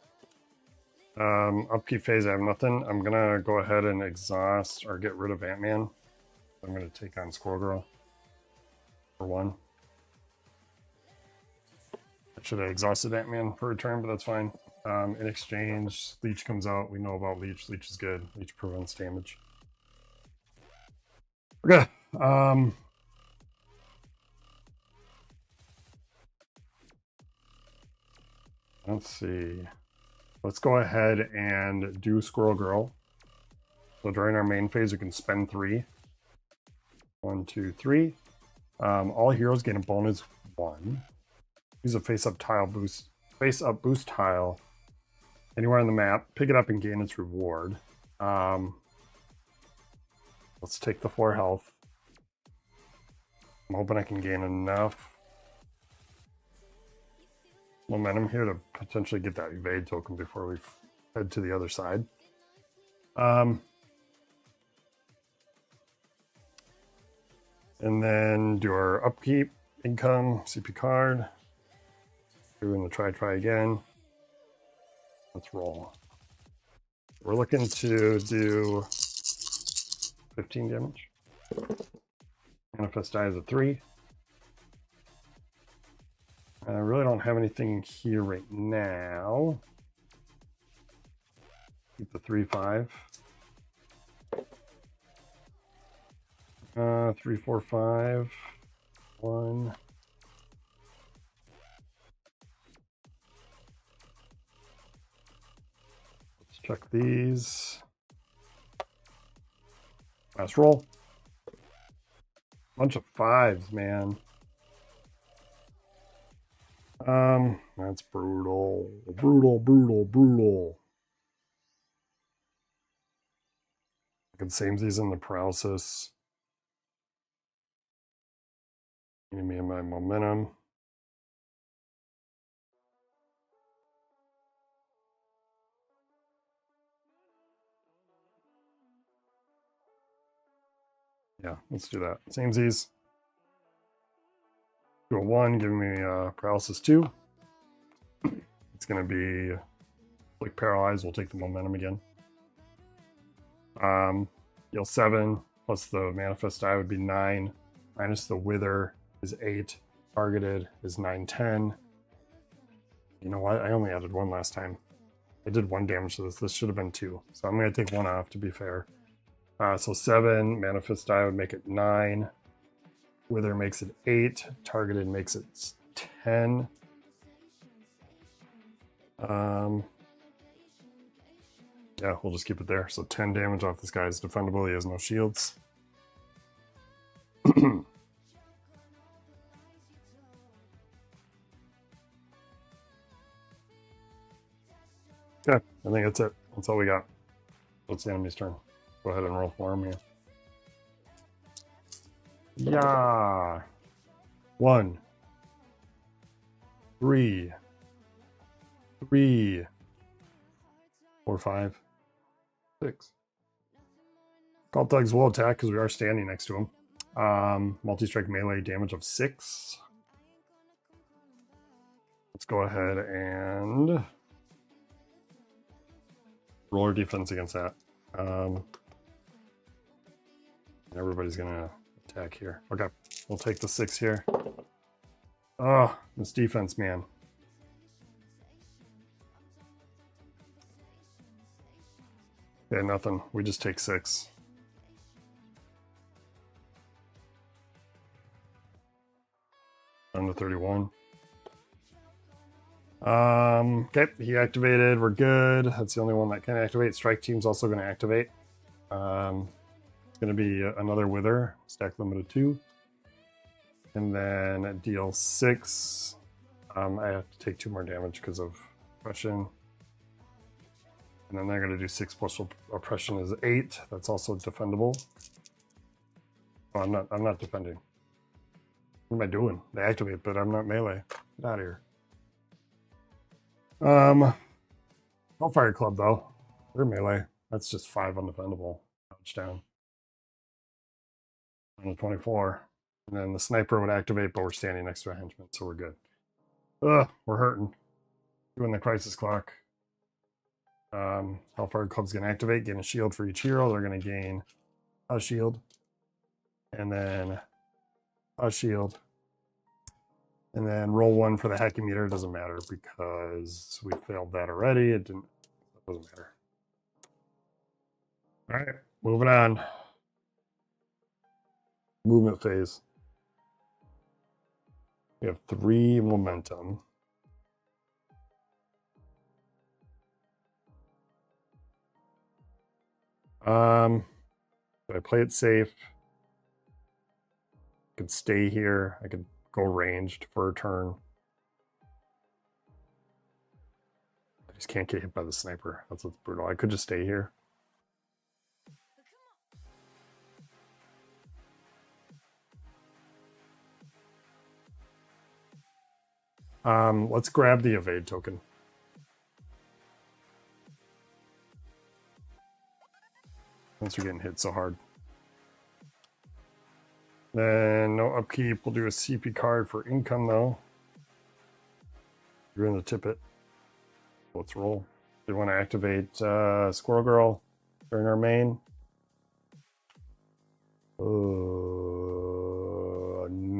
Upkeep phase, I have nothing. I'm going to go ahead and exhaust or get rid of Ant-Man. I'm going to take on Squirrel Girl for 1. I should have exhausted Ant-Man for a turn, but that's fine. In exchange, Leech comes out. We know about Leech. Leech is good. Leech prevents damage. Okay. Let's see. Let's go ahead and do Squirrel Girl. So during our main phase, we can spend 3. 1, 2, 3. All heroes gain a bonus 1. Use a face-up boost tile anywhere on the map. Pick it up and gain its reward. Let's take the 4 health. I'm hoping I can gain enough momentum here to potentially get that evade token before we head to the other side. And then do our upkeep, income, CP card. Doing the try again. Let's roll. We're looking to do 15 damage. Manifest die is a 3. I really don't have anything here right now. Keep the 3/5. 3, 4, 5. 1. Let's check these. Last roll. Bunch of 5s, man. That's brutal. Brutal. I can save these in the paralysis. Give me my momentum. Yeah, let's do that. Samesies. Do a 1, give me paralysis 2. It's going to be like paralyzed. We'll take the momentum again. Deal 7 plus the manifest die would be 9. Minus the wither is 8. Targeted is 9, 10. You know what? I only added 1 last time. I did 1 damage to this. This should have been 2. So I'm going to take 1 off to be fair. So 7. Manifest die would make it 9. Wither makes it 8. Targeted makes it 10. Yeah, we'll just keep it there. So 10 damage off this guy is defendable. He has no shields. Okay, I think that's it. That's all we got. It's the enemy's turn. Go ahead and roll for him here. Yeah. 1, 3, 3, 4, 5, 6. Call Thugs will attack because we are standing next to him. Multi-strike melee damage of 6. Let's go ahead and roll our defense against that. Everybody's gonna attack here. Okay, we'll take the 6 here. Oh, this defense, man. Okay, nothing. We just take 6. Down to 31. Okay, he activated. We're good. That's the only one that can activate. Strike team's also going to activate. It's going to be another wither. Stack limit of 2. And then deal 6. I have to take 2 more damage because of oppression. And then they're going to do 6 plus oppression is 8. That's also defendable. Oh, I'm not defending. What am I doing? They activate, but I'm not melee. Get out of here. Hellfire Club though. They're melee. That's just 5 undefendable. Ouch down. On the 24. And then the sniper would activate, but we're standing next to a henchman, so we're good. Ugh, we're hurting. Doing the crisis clock. Hellfire Club's gonna activate, gain a shield for each hero. They're gonna gain a shield. And then a shield. And then roll 1 for the hacking meter. It doesn't matter because we failed that already. It doesn't matter. All right, moving on. movement phase. We have 3 momentum. If I play it safe, I could stay here. I could go ranged for a turn. I just can't get hit by the sniper. That's what's brutal. I could just stay here. Let's grab the evade token. Since we're getting hit so hard. Then no upkeep. We'll do a CP card for income though. You're gonna tip it. Let's roll. Do you want to activate Squirrel Girl during our main?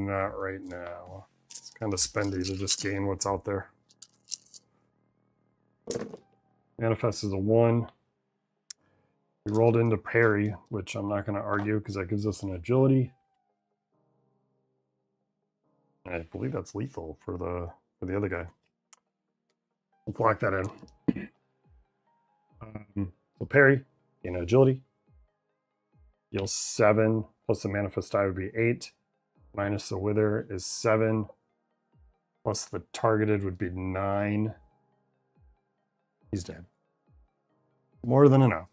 Not right now. It's kind of spendy to just gain what's out there. Manifest is a 1. We rolled into parry, which I'm not going to argue because that gives us an agility. I believe that's lethal for the other guy. Let's lock that in. So parry, gain agility. Deal 7 plus the manifest die would be 8. Minus the wither is 7. Plus the targeted would be 9. He's dead. More than enough.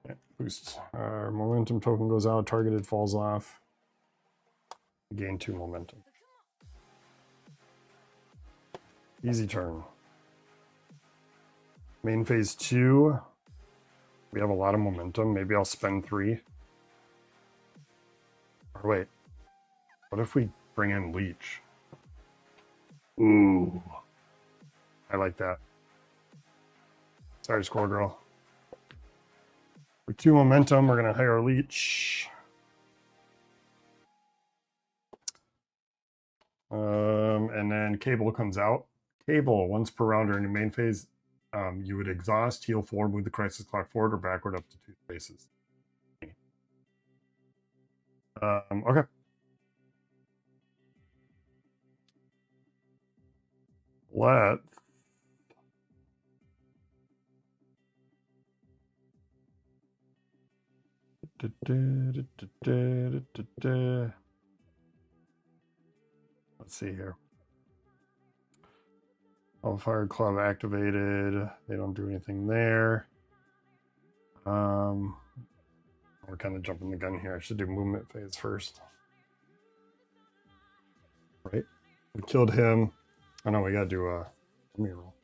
Okay, boost. Our momentum token goes out, targeted falls off. Gain 2 momentum. Easy turn. Main phase 2. We have a lot of momentum. Maybe I'll spend 3. Or wait. What if we bring in Leech? Ooh. I like that. Sorry, Squirrel Girl. For 2 momentum, we're going to hire Leech. And then Cable comes out. Cable, once per round during your main phase, you would exhaust, heal 4, move the crisis clock forward or backward up to 2 spaces. Okay. Let's see here. Fire Club activated. They don't do anything there. We're kind of jumping the gun here. I should do movement phase first. Right? We killed him. Oh no, we gotta do a roll.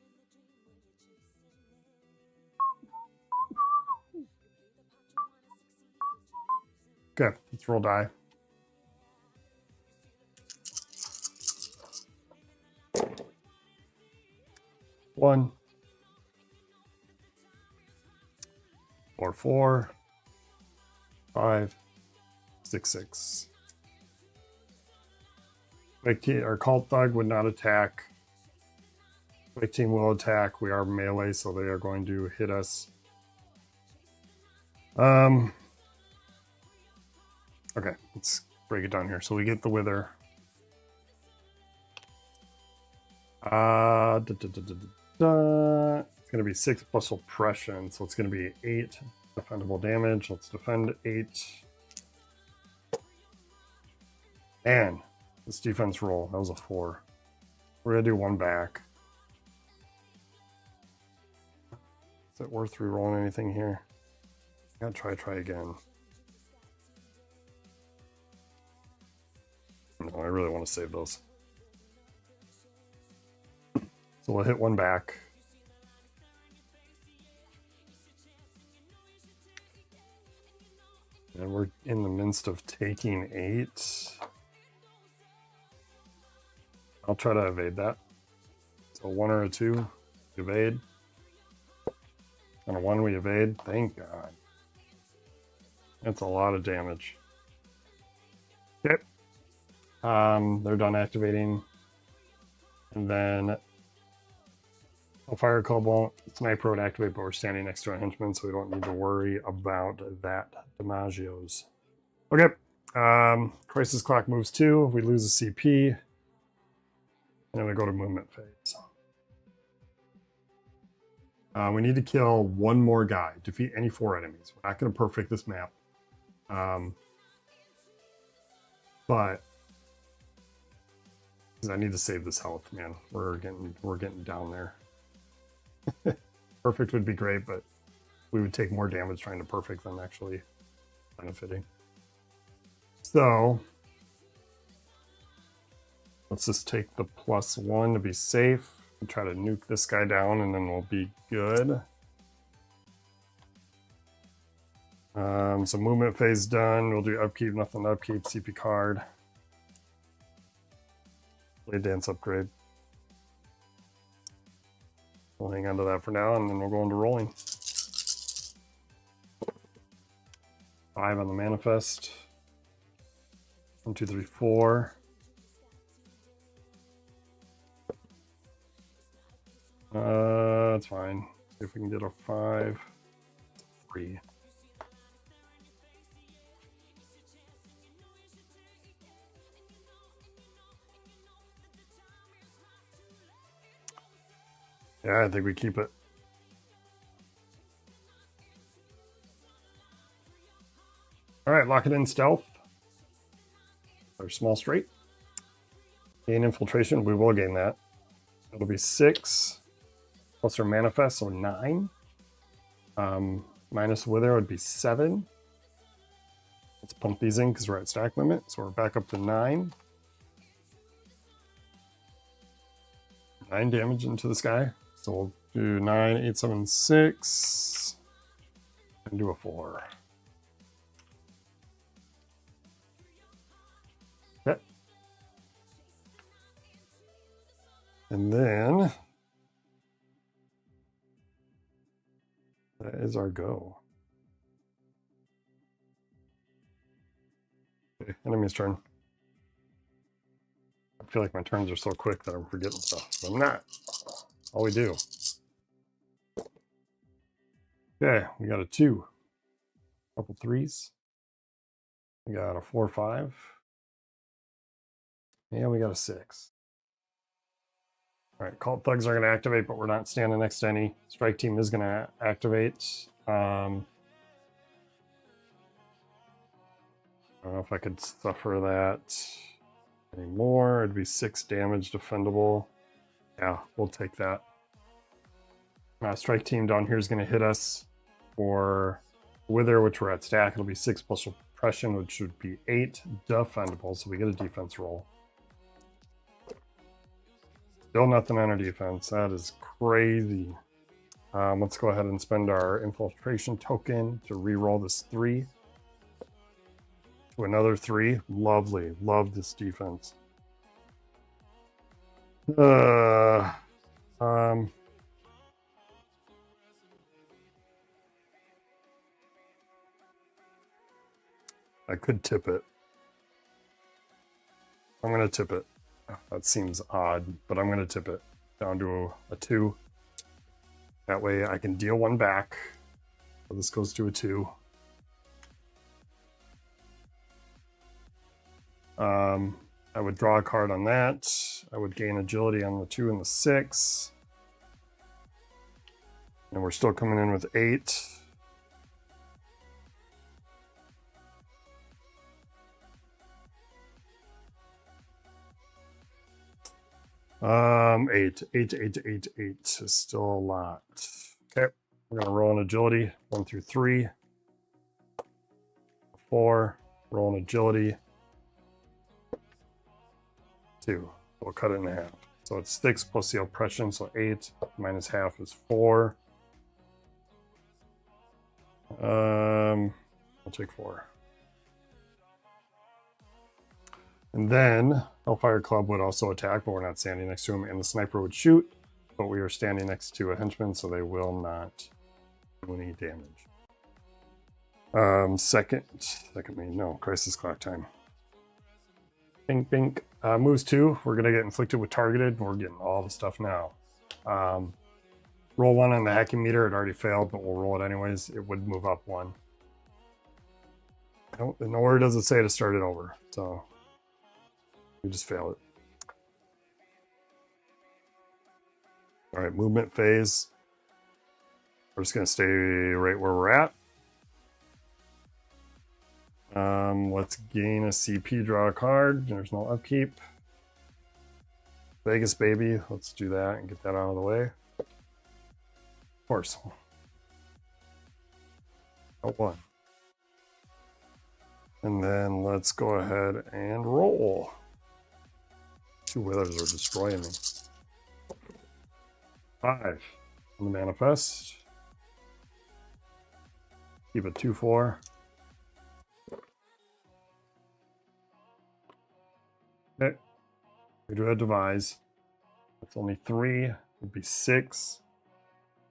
Okay, let's roll die. One. Or 4. 5. 6, 6. Our Cult Thug would not attack. Wake Team will attack. We are melee, so they are going to hit us. Okay, let's break it down here. So we get the Wither. It's going to be 6 plus suppression, so it's going to be 8 defendable damage. Let's defend 8. And this defense roll, that was a 4. We're going to do 1 back. Is it worth re-rolling anything here? I gotta try again. No, I really want to save those. So we'll hit 1 back. And we're in the midst of taking 8. I'll try to evade that. So 1 or a 2, evade. On a 1 we evade. Thank God. That's a lot of damage. Okay. They're done activating. And then Fire Club won't sniper would activate, but we're standing next to a henchman, so we don't need to worry about that. DiMaggio's. Okay. Crisis Clock moves 2. We lose a CP. And then we go to movement phase. We need to kill one more guy. Defeat any 4 enemies. We're not going to perfect this map. But I need to save this health, man. We're getting down there. Perfect would be great, but we would take more damage trying to perfect than actually benefiting. So let's just take the +1 to be safe and try to nuke this guy down, and then we'll be good. So movement phase done. We'll do upkeep, nothing to upkeep, CP card. Blade Dance upgrade. We'll hang on to that for now, and then we'll go into rolling. 5 on the manifest. 1, 2, 3, 4. That's fine. See if we can get a 5. 3. Yeah, I think we keep it. All right, lock it in stealth. Our small straight. Gain infiltration. We will gain that. It'll be 6 plus our manifest, so 9. Minus wither would be 7. Let's pump these in because we're at stack limit. So we're back up to 9. 9 damage into this guy. So we'll do 9, 8, 7, 6, and do a 4. Okay. And then that is our go. Okay, enemy's turn. I feel like my turns are so quick that I'm forgetting stuff, but I'm not. All we do. Okay, we got a 2. Couple 3s. We got a 4, 5. And we got a 6. All right, Cult Thugs are going to activate, but we're not standing next to any. Strike Team is going to activate. I don't know if I could suffer that anymore. It'd be 6 damage defendable. Yeah, we'll take that. Strike Team down here is going to hit us for Wither, which we're at stack. It'll be 6 plus Repression, which would be 8 defendable. So we get a defense roll. Still nothing on our defense. That is crazy. Let's go ahead and spend our infiltration token to re-roll this 3. To another 3. Lovely. Love this defense. I could tip it. I'm going to tip it. That seems odd, but I'm going to tip it down to a 2. That way I can deal 1 back. So this goes to a 2. I would draw a card on that. I would gain agility on the 2 and the 6. And we're still coming in with 8. Eight is still a lot. Okay, we're gonna roll an agility 1 through 3. 4, roll an agility 2. We'll cut it in half. So it's 6 plus the oppression, so 8 minus half is 4. I'll take 4. And then Hellfire Club would also attack, but we're not standing next to him, and the sniper would shoot, but we are standing next to a henchman, so they will not do any damage. Second main, no, Crisis Clock time. Bink, bink. Moves 2, we're going to get inflicted with targeted. We're getting all the stuff now. Roll 1 on the hacking meter. It already failed, but we'll roll it anyways. It would move up 1. Nowhere does it say to start it over, so we just fail it. All right, movement phase. We're just going to stay right where we're at. Let's gain a CP, draw a card. There's no upkeep. Vegas, baby. Let's do that and get that out of the way. Of course. Out 1. And then let's go ahead and roll. 2 withers are destroying me. 5 on the manifest. Keep it 2/4. Okay. We do a devise. That's only 3. It'd be 6.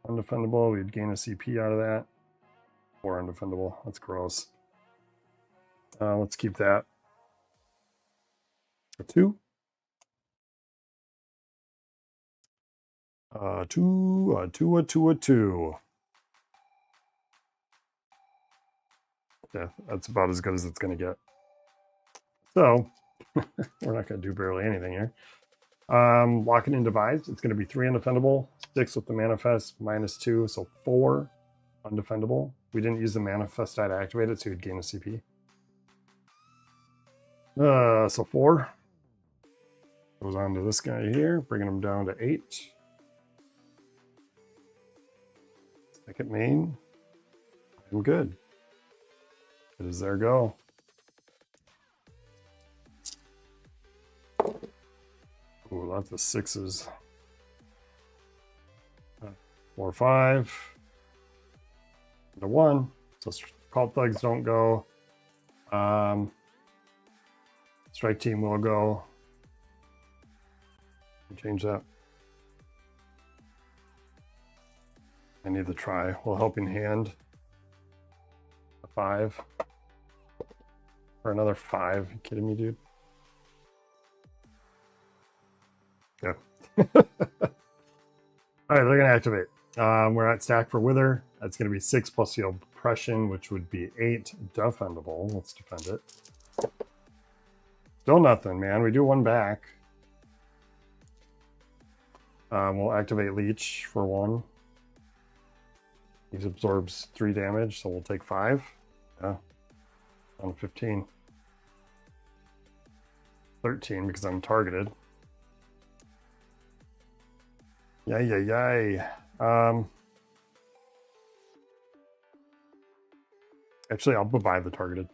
Undefendable. We'd gain a CP out of that. 4 undefendable. That's gross. Let's keep that. A 2. 2, a 2, a 2, a 2. Yeah, that's about as good as it's going to get. So, we're not going to do barely anything here. Locking in devise. It's going to be 3 undefendable, 6 with the manifest, -2, so 4 undefendable. We didn't use the manifest die to activate it, so you'd gain a CP. So 4 goes on to this guy here, bringing him down to 8. Second main. I'm good. It is their go. Ooh, lots of 6s. 4, 5. To 1. So cult thugs don't go. Strike team will go. Change that. I need to try. Well, helping hand. A 5. For another 5. Are you kidding me, dude? Yeah. All right, they're gonna activate. We're at stack for Wither. That's gonna be 6 plus the oppression, which would be 8 defendable. Let's defend it. Still nothing, man. We do 1 back. We'll activate Leech for 1. He absorbs 3 damage, so we'll take 5. Yeah. On 15. 13 because I'm targeted. Yay. Actually, I'll buy the targeted.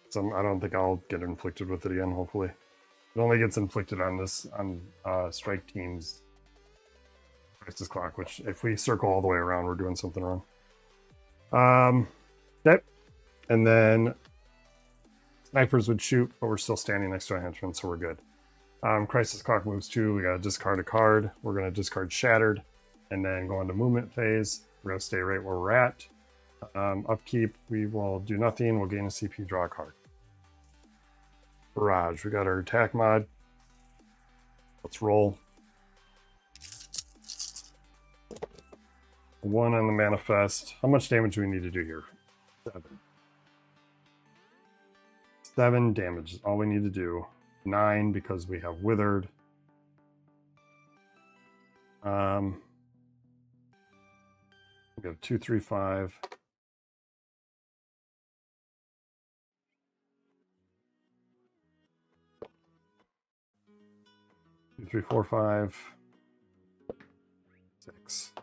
So I don't think I'll get inflicted with it again, hopefully. It only gets inflicted on strike team's crisis clock, which if we circle all the way around, we're doing something wrong. Okay. And then snipers would shoot, but we're still standing next to a henchman, so we're good. Crisis clock moves 2. We gotta discard a card. We're gonna discard Shattered, and then go into movement phase. We're gonna stay right where we're at. Upkeep, we will do nothing. We'll gain a CP, draw a card. Barrage, we got our attack mod. Let's roll. 1 on the manifest. How much damage do we need to do here? 7. 7 damage is all we need to do. 9 because we have withered. We have 2, 3, 5. 2, 3, 4, 5. 6.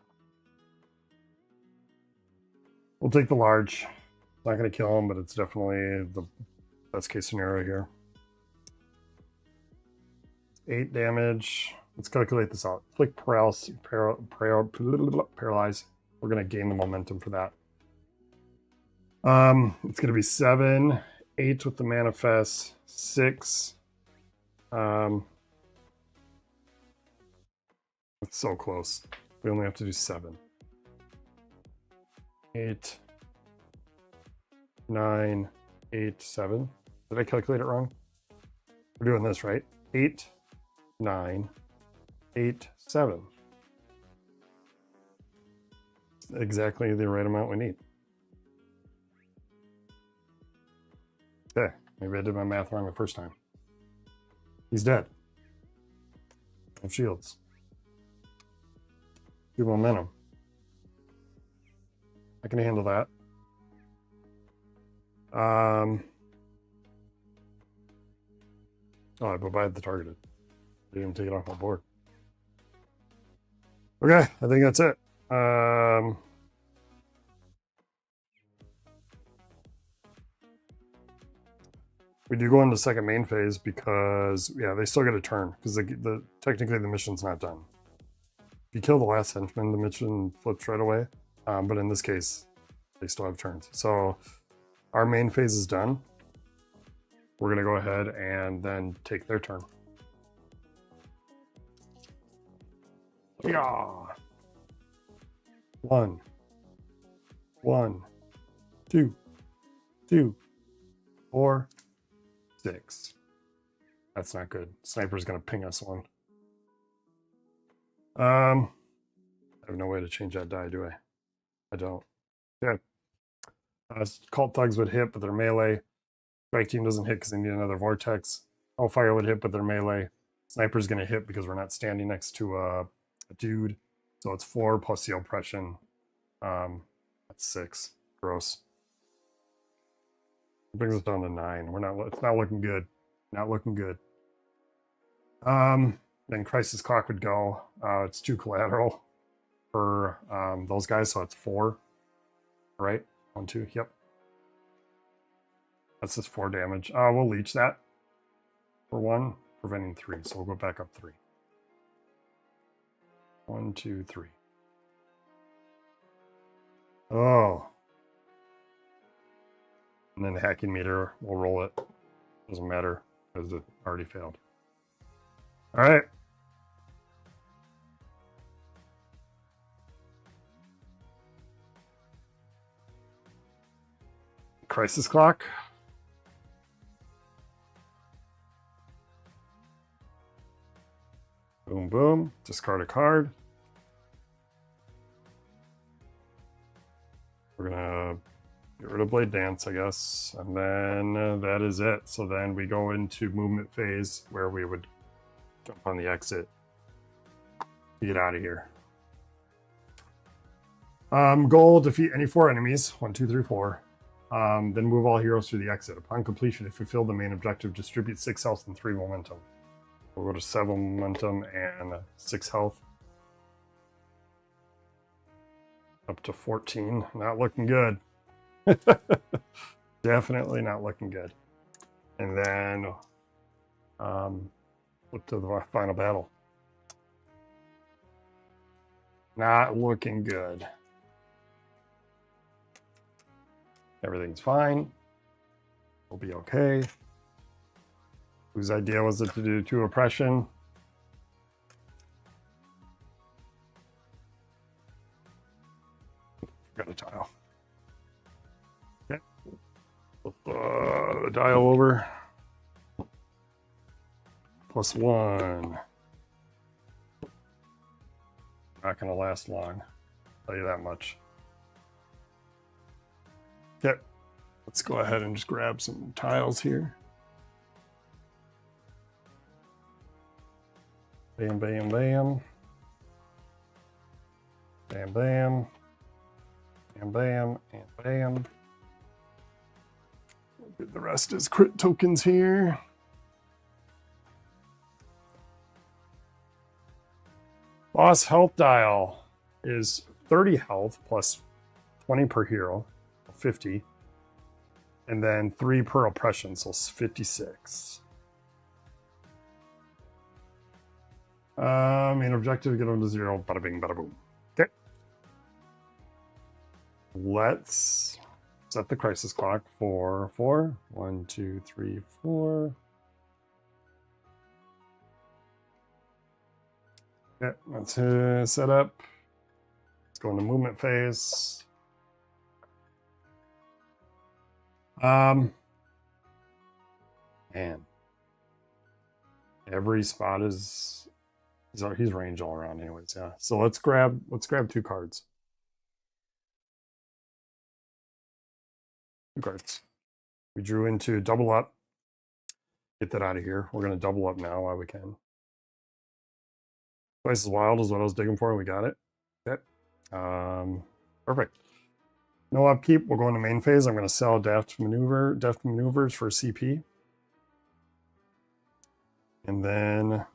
We'll take the large. It's not going to kill him, but it's definitely the best case scenario here. 8 damage. Let's calculate this out. Flick paralyze. We're going to gain the momentum for that. It's going to be 7, 8 with the manifest, 6. It's so close. We only have to do 7. 8, 9, 8, 7. Did I calculate it wrong? We're doing this, right? 8, 9, 8, 7. Exactly the right amount we need. Okay, maybe I did my math wrong the first time. He's dead. No shields. 2 momentum. I can handle that. Oh, I provided the targeted. Didn't even take it off my board. Okay, I think that's it. We do go into second main phase because, yeah, they still get a turn because technically the mission's not done. If you kill the last henchman, the mission flips right away. But in this case, they still have turns. So our main phase is done. We're going to go ahead and then take their turn. Yeah. 1, 1, 2, 2, 4, 6. That's not good. Sniper's going to ping us one. I have no way to change that die, do I? I don't. Okay. Cult Thugs would hit, but they're melee. Strike Team doesn't hit because they need another Vortex. Hellfire would hit, but they're melee. Sniper's going to hit because we're not standing next to a dude. So it's 4 plus the oppression. That's 6. Gross. It brings us down to 9. It's not looking good. Not looking good. Then Crisis Clock would go. It's 2 collateral for those guys, so it's 4. Right? 1, 2. Yep. That's just 4 damage. We'll leech that for 1, preventing 3. So we'll go back up 3. 1, 2, 3. Oh. And then the hacking meter, we'll roll it. Doesn't matter because it already failed. All right. Crisis Clock. Boom, boom. Discard a card. We're going to get rid of Blade Dance, I guess. And then that is it. So then we go into movement phase where we would jump on the exit to get out of here. Goal, defeat any 4 enemies. 1, 2, 3, 4. Then move all heroes through the exit. Upon completion, if you fulfill the main objective, distribute 6 health and 3 momentum. We'll go to 7 momentum and 6 health. Up to 14. Not looking good. Definitely not looking good. And then look to the final battle. Not looking good. Everything's fine. We'll be okay. Whose idea was it to do 2 oppression? Got a tile. Okay. Flip the dial over. +1. Not going to last long. I'll tell you that much. Okay. Let's go ahead and just grab some tiles here. Bam, bam, bam. Bam, bam. Bam, bam, and bam. The rest is crit tokens here. Boss health dial is 30 health plus 20 per hero, 50. And then 3 per oppression, so 56. Main objective, get them to 0. Bada bing, bada boom. Okay. Let's set the crisis clock for 4. 1, 2, 3, 4. Okay, let's set up. Let's go into movement phase. Man. Every spot is He's range all around anyways, yeah. So let's grab 2 cards. 2 cards. We drew into double up. Get that out of here. We're gonna double up now while we can. Twice as wild is what I was digging for. We got it. Okay. Perfect. No upkeep. We'll go into main phase. I'm gonna sell deft maneuvers for CP. And then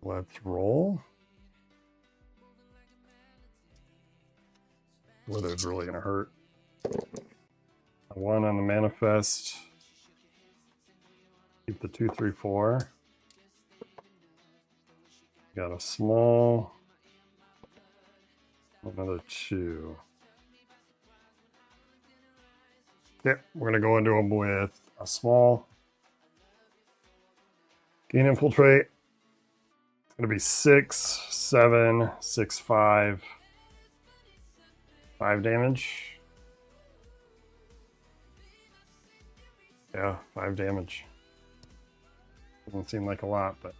let's roll. Whether it's really gonna hurt. 1 on the manifest. Keep the 2, 3, 4. Got a small. Another 2. Yep, we're gonna go into them with a small. Gain infiltrate. It's gonna be 6, 7, 6, 5. 5 damage. Yeah, 5 damage. Doesn't seem like a lot, but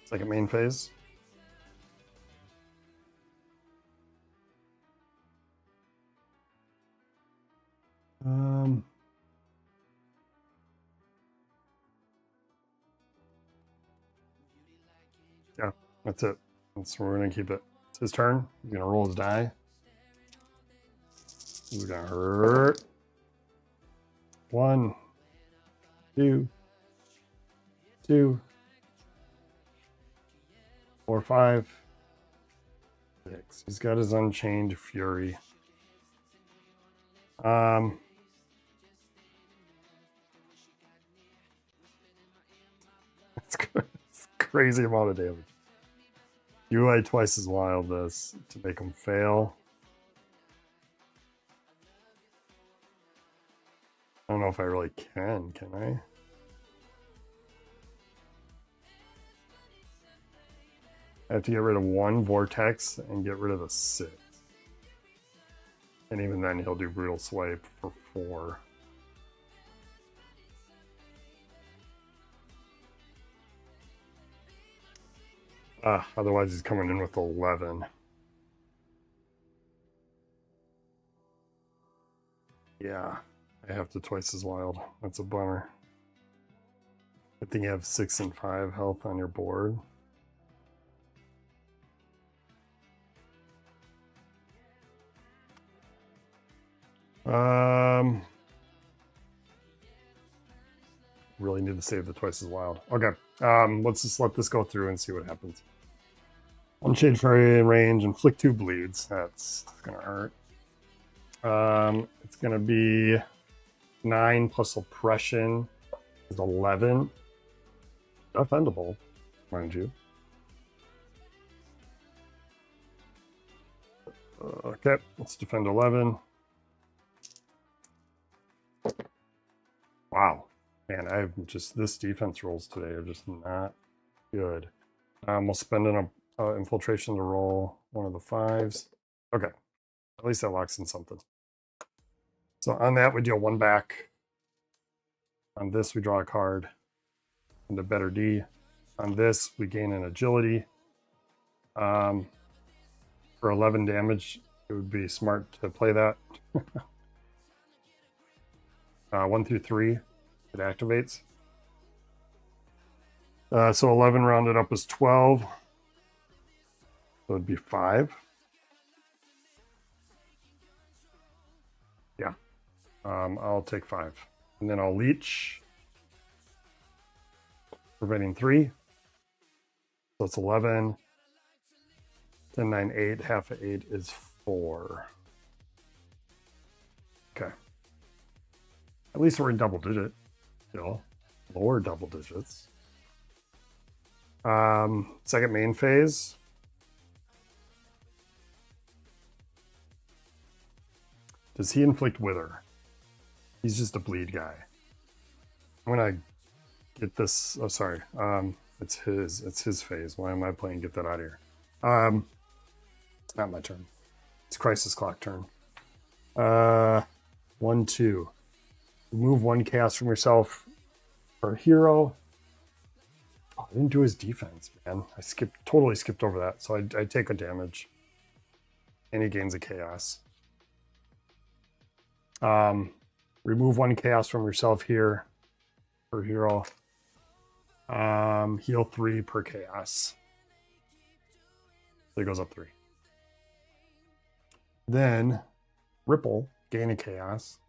second main phase. Yeah, that's it. That's where we're gonna keep it. It's his turn. He's gonna roll his die. We're gonna hurt. 1, 2, 2, 4, 5, 6. He's got his Unchained Fury. It's crazy amount of damage. UI twice as wild this to make him fail. I don't know if I really can I? I have to get rid of 1 vortex and get rid of the 6. And even then he'll do brutal swipe for 4. Otherwise he's coming in with 11. Yeah, I have to twice as wild. That's a bummer. I think you have 6 and 5 health on your board. Really need to save the twice as wild. Okay, let's just let this go through and see what happens. Unchained Fury range, inflict 2 bleeds. That's gonna hurt. It's gonna be 9 plus oppression is 11. Defendable, mind you. Okay, let's defend 11. Wow, man, I've just, this defense rolls today are just not good. We'll spend an infiltration to roll 1 of the 5s. Okay, at least that locks in something. So on that, we deal 1 back. On this, we draw a card into better D. On this, we gain an agility. For 11 damage, it would be smart to play that. 1 through 3, it activates. So 11 rounded up is 12. So it would be 5. Yeah. I'll take 5. And then I'll leech. Preventing 3. So it's 11. 10, 9, 8. Half of 8 is 4. Okay. At least we're in double digit. Still. Lower double digits. Second main phase. Does he inflict wither? He's just a bleed guy. I'm gonna get this. Oh, sorry. It's his phase. Why am I playing get that out of here? It's not my turn. It's Crisis Clock turn. 1, 2. Remove 1 chaos from yourself for hero. Oh, I didn't do his defense, man. I totally skipped over that. So I take a damage. And he gains a chaos. Remove 1 chaos from yourself here for hero. Heal 3 per chaos. So it goes up 3. Then Ripple, gain a chaos.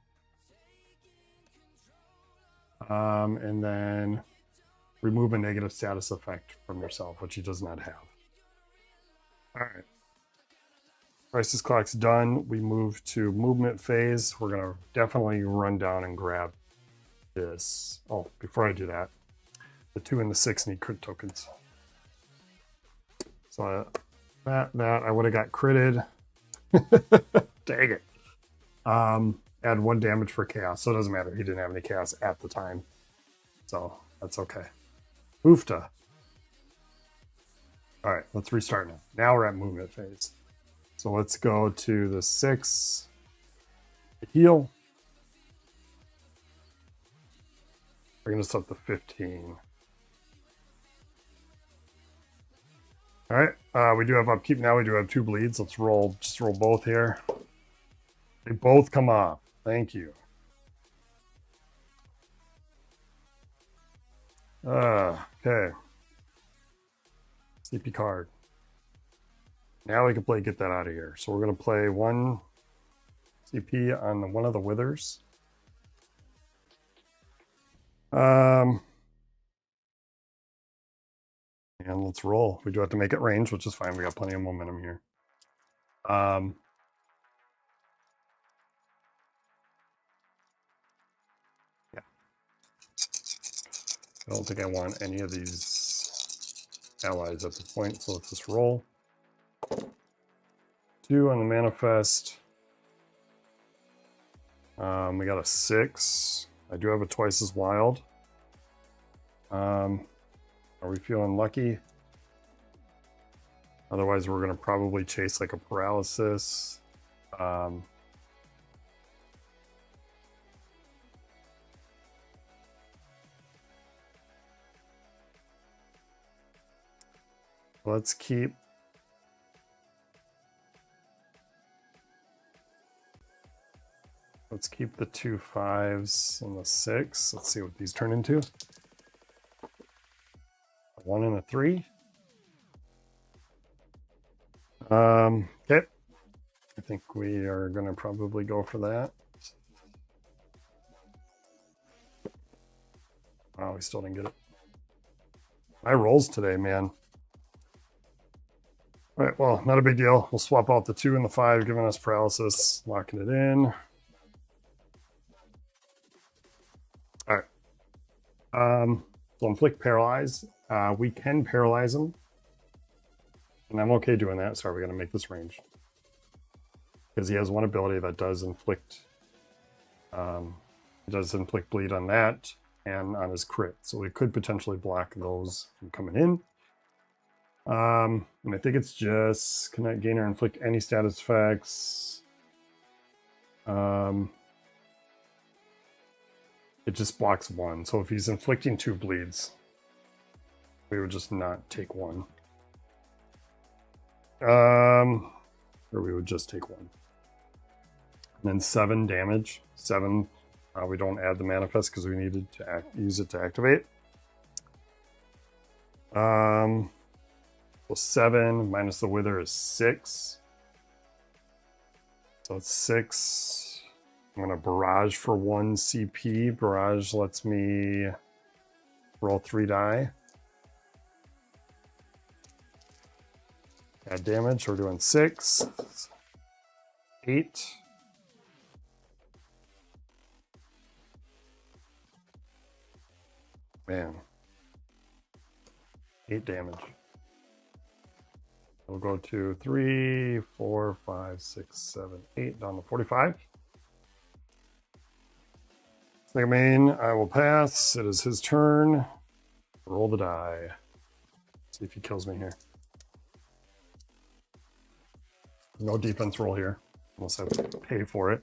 And then remove a negative status effect from yourself, which he does not have. All right. Crisis Clock's done. We move to movement phase. We're going to definitely run down and grab this. Oh, before I do that, the 2 and the 6 need crit tokens. So that I would have got critted. Dang it. Add 1 damage for chaos. So it doesn't matter. He didn't have any chaos at the time. So that's okay. Oofta. All right, let's restart now. Now we're at movement phase. So let's go to the 6. Heal. Bring this up to 15. All right, we do have upkeep now. We do have 2 bleeds. Let's roll. Just roll both here. They both come off. Thank you. Okay. CP card. Now we can play get that out of here. So we're going to play 1 CP on one of the withers. And let's roll. We do have to make it range, which is fine. We got plenty of momentum here. Yeah. I don't think I want any of these allies at this point, so let's just roll. 2 on the manifest. We got a 6. I do have a twice as wild. Are we feeling lucky? Otherwise, we're going to probably chase like a paralysis. Let's keep the 2 5s and the 6. Let's see what these turn into. A 1 and a 3. Okay. I think we are going to probably go for that. Oh, we still didn't get it. My rolls today, man. All right, well, not a big deal. We'll swap out the 2 and the 5, giving us paralysis, locking it in. All right. So inflict paralyze. We can paralyze him. And I'm okay doing that. Sorry, we're going to make this range. Because he has 1 ability that does inflict bleed on that and on his crit. So we could potentially block those from coming in. And I think it's just cannot gain or inflict any status effects. It just blocks 1. So if he's inflicting 2 bleeds, we would just not take 1. Or we would just take 1. And then 7 damage. 7. We don't add the manifest because we needed to use it to activate. So 7 minus the wither is 6. So it's 6. I'm going to barrage for 1 CP. Barrage lets me roll 3 die. Add damage. We're doing 6. 8. Man. 8 damage. We'll go to 3, 4, 5, 6, 7, 8, down to 45. Snake Main, I will pass. It is his turn. Roll the die. See if he kills me here. No defense roll here, unless I pay for it.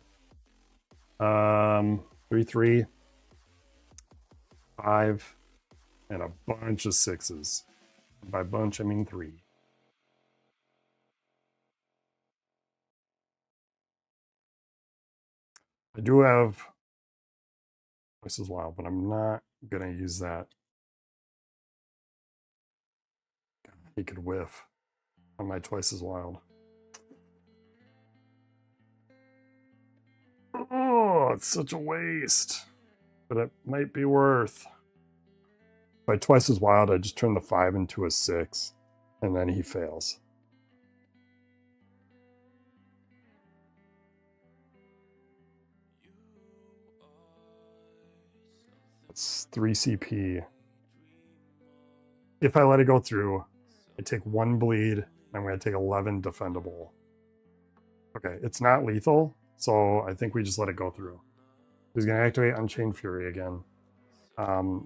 3, 3, 5, and a bunch of 6s. By bunch, I mean 3. I do have Twice as Wild, but I'm not gonna use that. He could whiff on my Twice as Wild. Oh, it's such a waste. But it might be worth. By Twice as Wild, I just turn the 5 into a 6, and then he fails. It's 3 CP. If I let it go through, I take 1 bleed, and I'm going to take 11 defendable. Okay, it's not lethal, so I think we just let it go through. He's going to activate Unchained Fury again.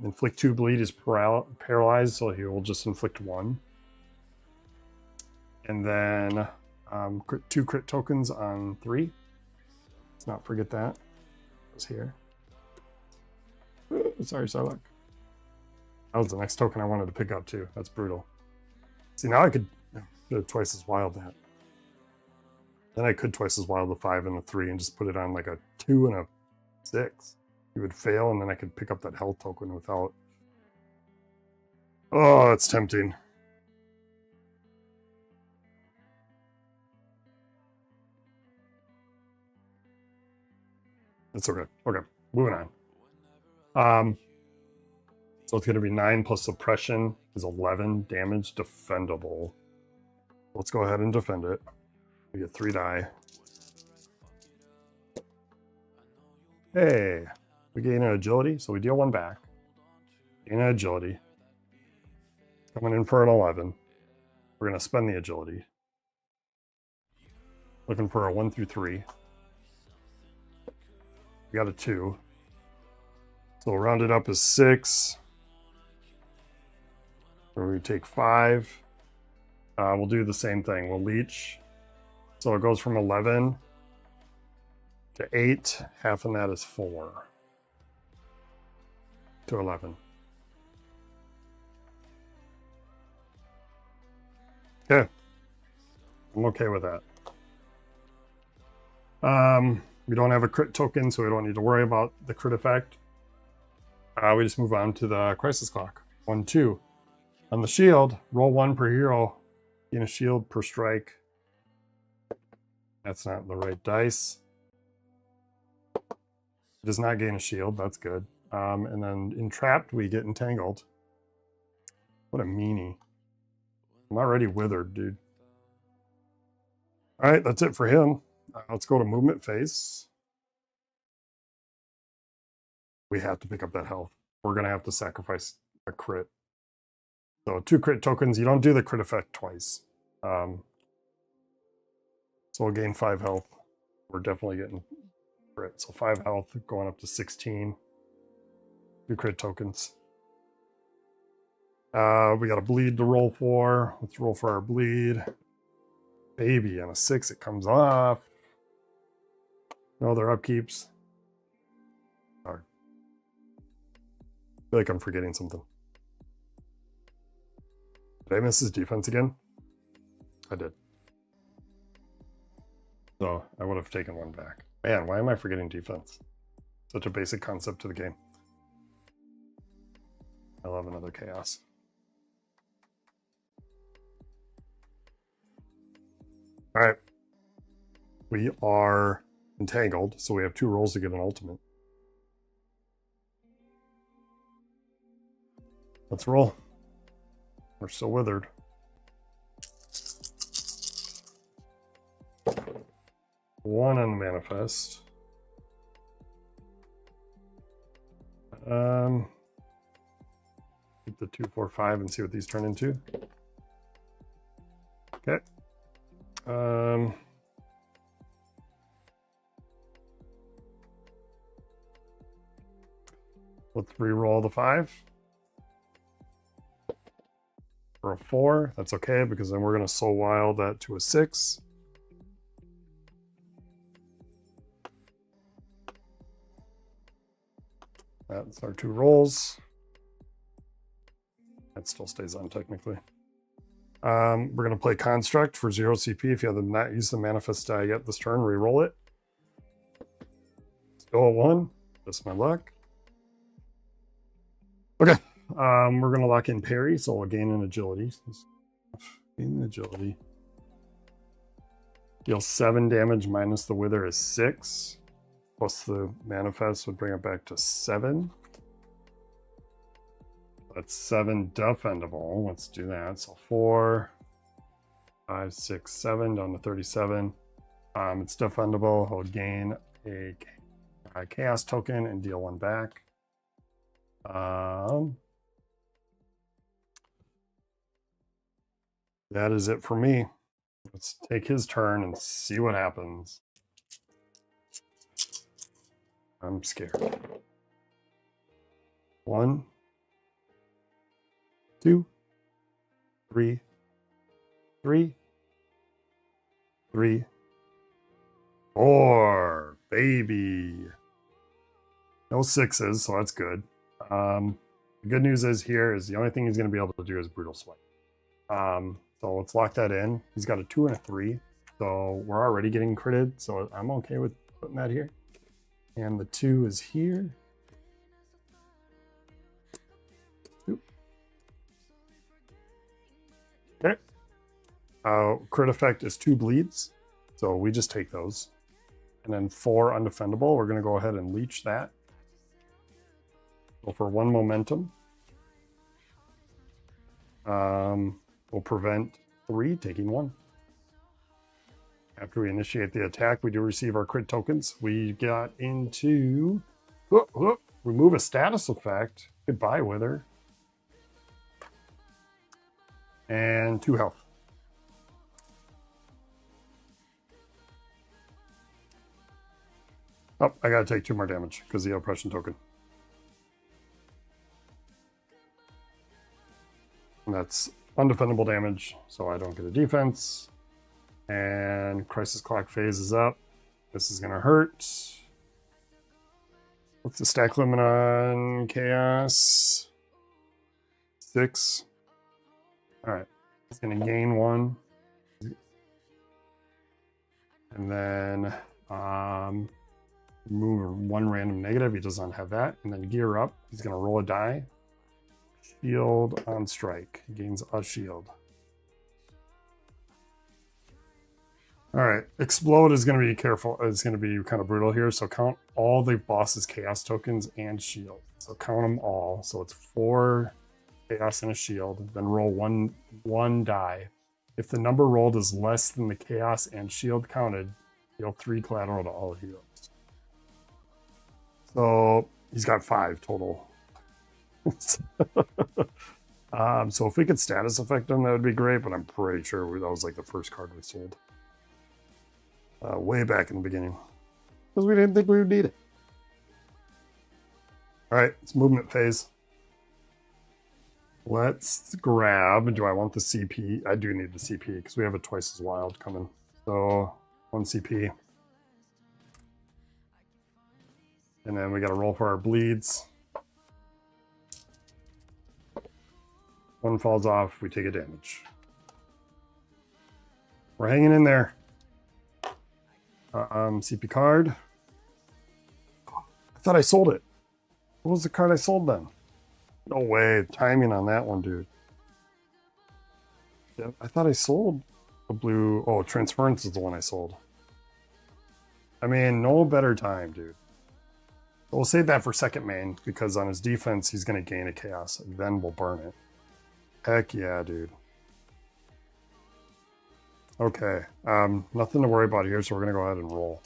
Inflict 2 bleed is paralyzed, so he will just inflict 1. And then 2 crit tokens on 3. Let's not forget that. It's here. Sorry, Psylocke. That was the next token I wanted to pick up too. That's brutal. See, now I could Twice as Wild that. Then I could Twice as Wild the 5 and the 3 and just put it on like a 2 and a 6. He would fail, and then I could pick up that health token without. Oh, it's tempting. That's okay. Okay, moving on. So it's going to be 9 plus suppression is 11 damage defendable. Let's go ahead and defend it. We get 3 die. Hey, we gain an agility, so we deal 1 back. Gain an agility. Coming in for an 11. We're going to spend the agility. Looking for a 1 through 3. We got a 2. So we'll round it up as 6. Or we take 5. We'll do the same thing. We'll leech. So it goes from 11 to 8. Half of that is 4. To 11. Okay. I'm okay with that. We don't have a crit token, so we don't need to worry about the crit effect. We just move on to the crisis clock. 1, 2. On the shield, roll 1 per hero. Gain a shield per strike. That's not the right dice. It does not gain a shield. That's good. And then entrapped, we get entangled. What a meanie. I'm already withered, dude. All right, that's it for him. Let's go to movement phase. We have to pick up that health. We're going to have to sacrifice a crit. So 2 crit tokens. You don't do the crit effect twice. So we'll gain 5 health. We're definitely getting crit. So 5 health going up to 16. 2 crit tokens. We got a bleed to roll for. Let's roll for our bleed. Baby, on a 6 it comes off. No other upkeeps. I feel like I'm forgetting something. Did I miss his defense again? I did. So I would have taken 1 back. Man, why am I forgetting defense? Such a basic concept to the game. I love another chaos. All right. We are entangled, so we have 2 rolls to get an ultimate. Let's roll. We're so withered. One on the manifest. Keep the 2, 4, 5 and see what these turn into. Okay. Let's re-roll the 5. For a 4. That's okay, because then we're going to Soul Wild that to a 6. That's our 2 rolls. That still stays on technically. We're going to play Construct for 0 CP. If you have not used the Manifest die yet this turn, re-roll it. Still a 1. Just my luck. Okay. We're going to lock in parry, so we'll gain an agility. Gain agility. Deal 7 damage minus the Wither is 6. Plus the Manifest would bring it back to 7. That's 7 defendable. Let's do that. So 4, 5, 6, 7 down to 37. It's defendable. He'll gain a chaos token and deal 1 back. That is it for me. Let's take his turn and see what happens. I'm scared. 1, 2, 3, 3, 3, 4. Baby. No 6s, so that's good. The good news is here is the only thing he's going to be able to do is Brutal Swipe. So let's lock that in. He's got a 2 and a 3, so we're already getting critted, so I'm okay with putting that here. And the 2 is here. Okay. Crit effect is 2 bleeds, so we just take those. And then 4 undefendable. We're going to go ahead and leech that. So for 1 momentum, we'll prevent 3, taking 1. After we initiate the attack, we do receive our crit tokens. We got into remove a status effect. Goodbye, Wither. And 2 health. Oh, I gotta take 2 more damage because of the oppression token. And that's undefendable damage, so I don't get a defense. And Crisis Clock phase is up. This is gonna hurt. What's the stack limit on Chaos? 6. Alright. It's gonna gain 1. And then remove 1 random negative. He does not have that. And then gear up. He's gonna roll a die. Shield on strike. He gains a shield. Alright, explode is going to be careful. It's going to be kind of brutal here. So count all the boss's chaos tokens and shield. So count them all. So it's 4 chaos and a shield. Then roll one die. If the number rolled is less than the chaos and shield counted, deal 3 collateral to all heroes. So he's got 5 total. So if we could status effect him, that would be great. But I'm pretty sure that was like the first card we sold. Way back in the beginning, because we didn't think we would need it. All right, it's movement phase. Let's grab, do I want the CP? I do need the CP because we have a twice as wild coming. So 1 CP. And then we got to roll for our bleeds. 1 falls off, we take a damage. We're hanging in there. CP card. I thought I sold it. What was the card I sold then? No way. Timing on that one, dude. Yeah, I thought I sold the blue. Oh, Transference is the one I sold. I mean, no better time, dude. We'll save that for second main because on his defense, he's going to gain a chaos. And then we'll burn it. Heck yeah, dude. Okay, nothing to worry about here, so we're going to go ahead and roll.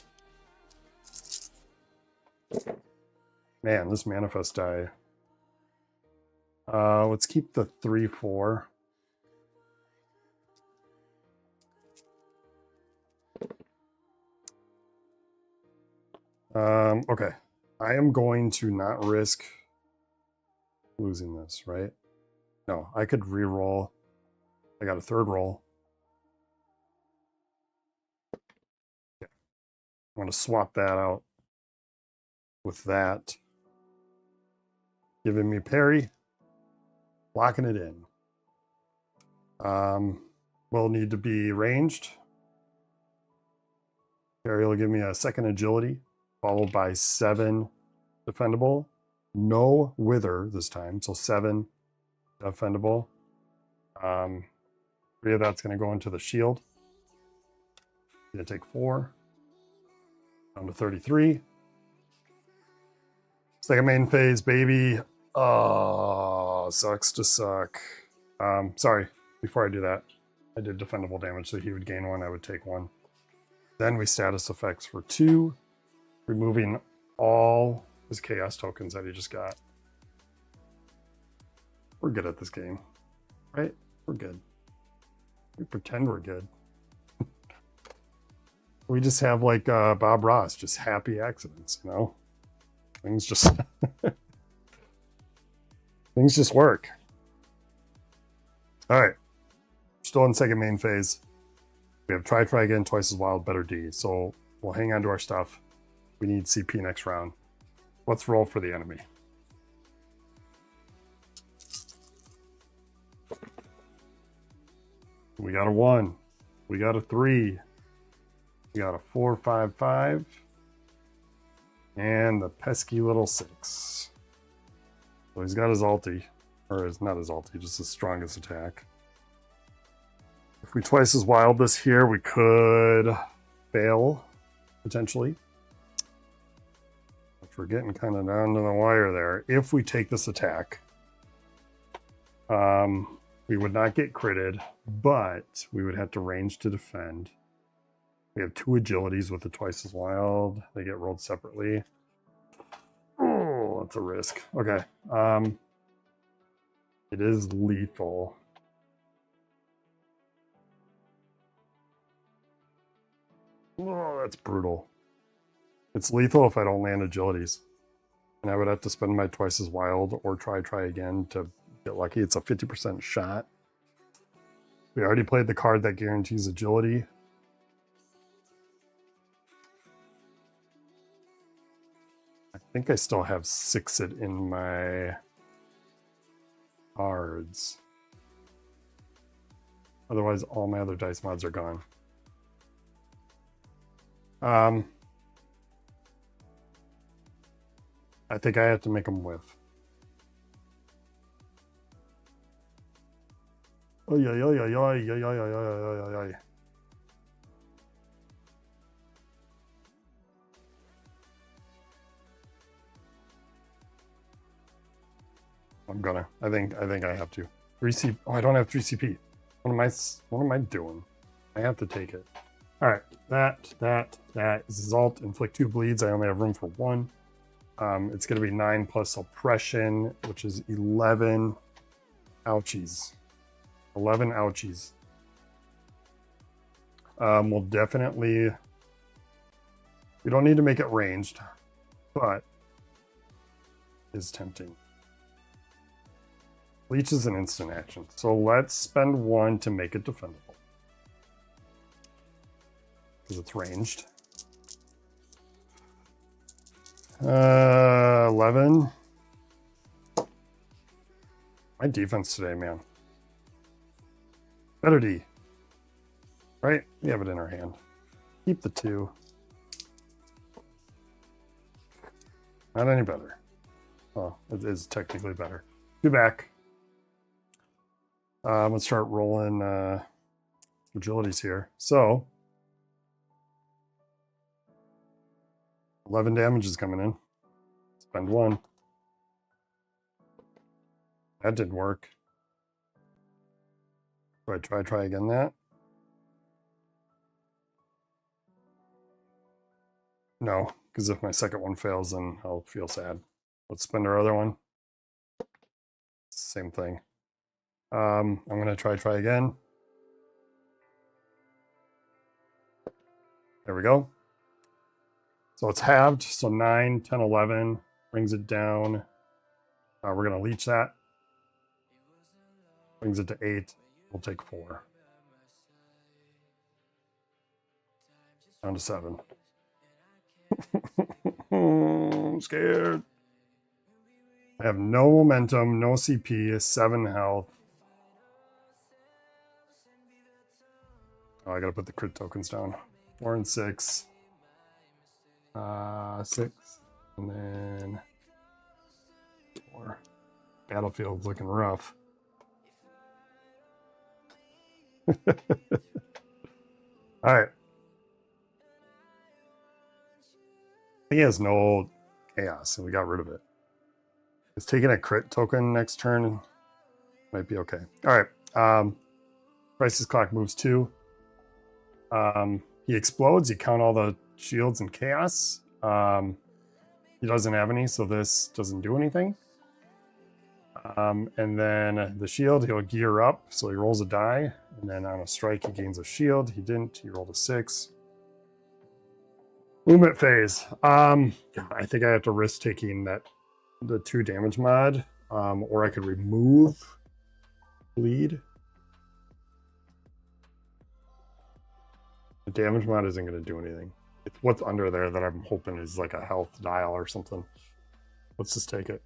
Man, this Manifest die. Let's keep the 3-4. Okay. I am going to not risk losing this, right? No, I could re-roll. I got a third roll. Yeah. I'm going to swap that out with that. Giving me parry. Locking it in. Will need to be ranged. Parry will give me a second agility, followed by 7 defendable. No wither this time, so 7 defendable. 3 of that's going to go into the shield. Going to take 4. Down to 33. Second main phase, baby. Oh, sucks to suck. Sorry, before I do that, I did defendable damage, so he would gain 1, I would take 1. Then we status effects for 2, removing all his chaos tokens that he just got. We're good at this game, right? We're good. We pretend we're good. We just have like Bob Ross, just happy accidents, you know? Things just things just work. All right, still in second main phase. We have try again, twice as wild, better D. So we'll hang on to our stuff. We need CP next round. Let's roll for the enemy. We got a 1. We got a 3. We got a 4, 5, 5. And the pesky little 6. So he's got his ulti. Or is not his ulti, just his strongest attack. If we twice as wild this here, we could fail, potentially. But we're getting kind of down to the wire there. If we take this attack, we would not get critted, but we would have to range to defend. We have 2 agilities with the twice as wild. They get rolled separately. Oh, that's a risk. Okay. It is lethal. Oh, that's brutal. It's lethal if I don't land agilities. And I would have to spend my twice as wild or try again to get lucky. It's a 50% shot. We already played the card that guarantees agility. I think I still have 6-it in my cards. Otherwise, all my other dice mods are gone. I think I have to make them whiff. Oh yeah. I'm gonna. I think I have to. 3C. Oh, I don't have 3CP. What am I doing? I have to take it. All right. That is his ult. Inflict 2 bleeds. I only have room for 1. It's going to be 9 plus oppression, which is 11 ouchies. 11 ouchies. We'll definitely... We don't need to make it ranged, but is tempting. Leech is an instant action, so let's spend 1 to make it defendable. Because it's ranged. 11. My defense today, man. Better D. Right? We have it in our hand. Keep the 2. Not any better. Oh, it is technically better. 2 back. Let's start rolling agilities here. So, 11 damage is coming in. Spend 1. That didn't work. Do I try again that? No, because if my second one fails, then I'll feel sad. Let's spend our other one. Same thing. I'm going to try again. There we go. So it's halved. So 9, 10, 11 brings it down. We're going to leech that. Brings it to 8. We'll take 4. Down to 7. I'm scared. I have no momentum, no CP, 7 health. Oh, I gotta put the crit tokens down. 4 and 6. 6. And then 4. Battlefield's looking rough. Alright. He has no chaos, so we got rid of it. It's taking a crit token next turn. Might be okay. Alright. Crisis clock moves 2. He explodes. You count all the shields and chaos. He doesn't have any, so this doesn't do anything. And then the shield, he'll gear up, so he rolls a die, and then on a strike, he gains a shield. He didn't. He rolled a 6. Movement phase. I think I have to risk taking the 2 damage mod, or I could remove bleed. The damage mod isn't going to do anything. It's what's under there that I'm hoping is like a health dial or something. Let's just take it.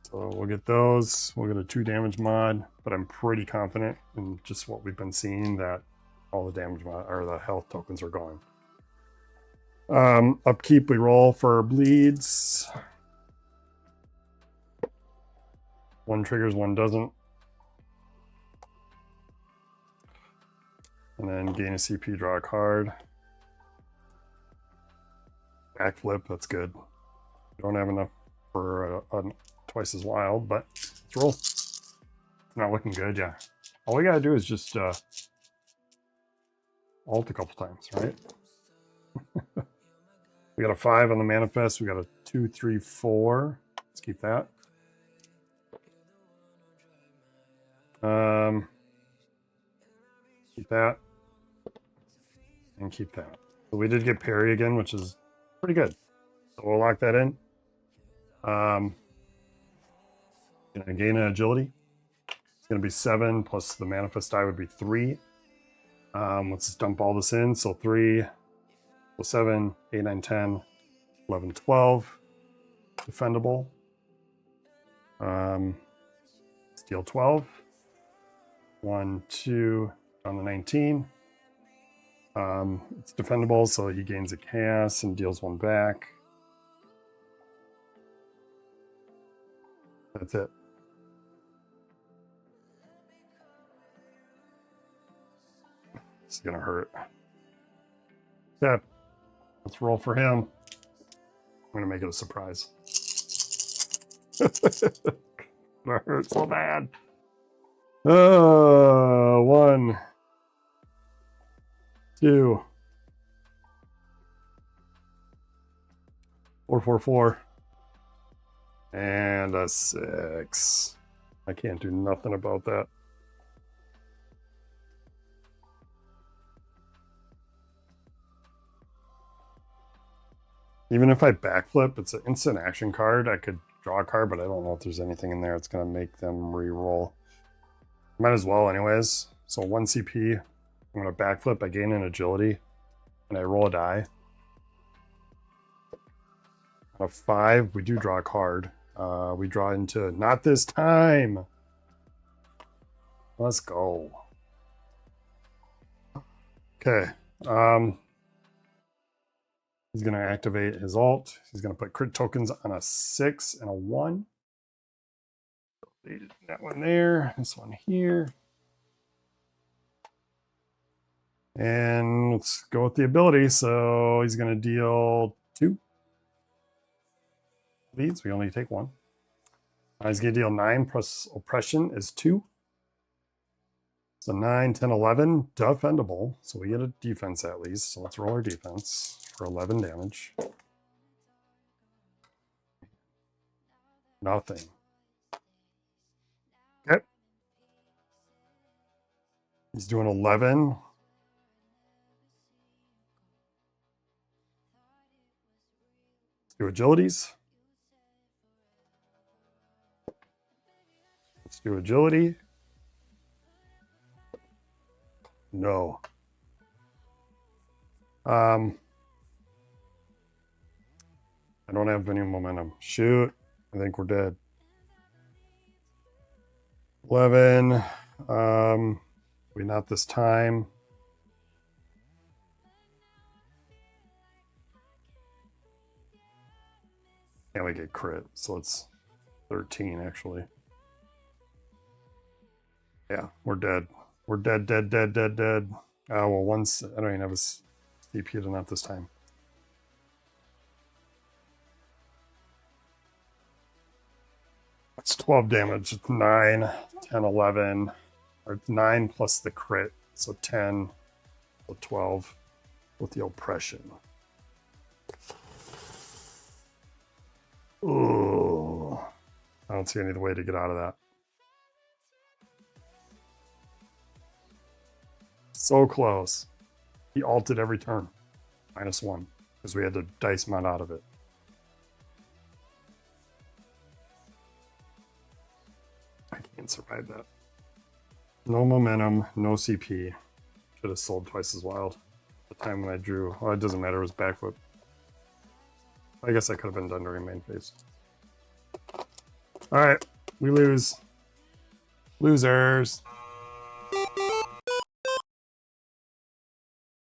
So we'll get those. We'll get a 2 damage mod, but I'm pretty confident in just what we've been seeing that all the damage mod or the health tokens are gone. Upkeep, we roll for bleeds. 1 triggers, 1 doesn't. And then gain a CP, draw a card. Backflip, that's good. We don't have enough for twice as wild, but let's roll. It's not looking good, yeah. All we gotta do is just alt a couple times, right? We got a 5 on the manifest. We got a 2, 3, 4. Let's keep that. Keep that. And keep that. So we did get parry again, which is pretty good. So we'll lock that in. Gonna gain an agility. It's gonna be 7 plus the manifest die would be 3. Let's just dump all this in. So 3, 7, 8, 9, 10, 11, 12. Defendable. Steal 12. 1, 2, on the 19. It's defendable, so he gains a chaos and deals 1 back. That's it. This is gonna hurt. Okay, let's roll for him. I'm gonna make it a surprise. It hurts so bad. 1, 2, 4, 4, 4, and a 6. I can't do nothing about that. Even if I backflip, it's an instant action card. I could draw a card, but I don't know if there's anything in there that's going to make them re-roll. Might as well anyways. So 1 CP. I'm going to backflip. I gain an agility. And I roll a die. On a 5, we do draw a card. We draw into not this time. Let's go. Okay. He's going to activate his ult. He's going to put crit tokens on a 6 and a 1. That one there. This one here. And let's go with the ability. So he's going to deal 2 bleeds. We only take 1. He's going to deal 9 plus oppression is 2. So 9, 10, 11, defendable. So we get a defense at least. So let's roll our defense for 11 damage. Nothing. Okay. He's doing 11. Let's do agilities. Let's do agility. No. I don't have any momentum. Shoot. I think we're dead. 11. We not this time. And we get crit, so it's 13 actually. Yeah, we're dead. We're dead, dead, dead, dead, dead. Oh, well, once I don't even have a CP enough this time. That's 12 damage. 9, 10, 11. Or 9 plus the crit, so 10, so 12 with the oppression. Ooh. I don't see any way to get out of that. So close. He ulted every turn. -1, because we had to dice mount out of it. I can't survive that. No momentum, no CP. Should have sold twice as wild. The time when I drew. Well, it doesn't matter, it was backflip. I guess I could have been done during main phase. Alright, we lose. Losers.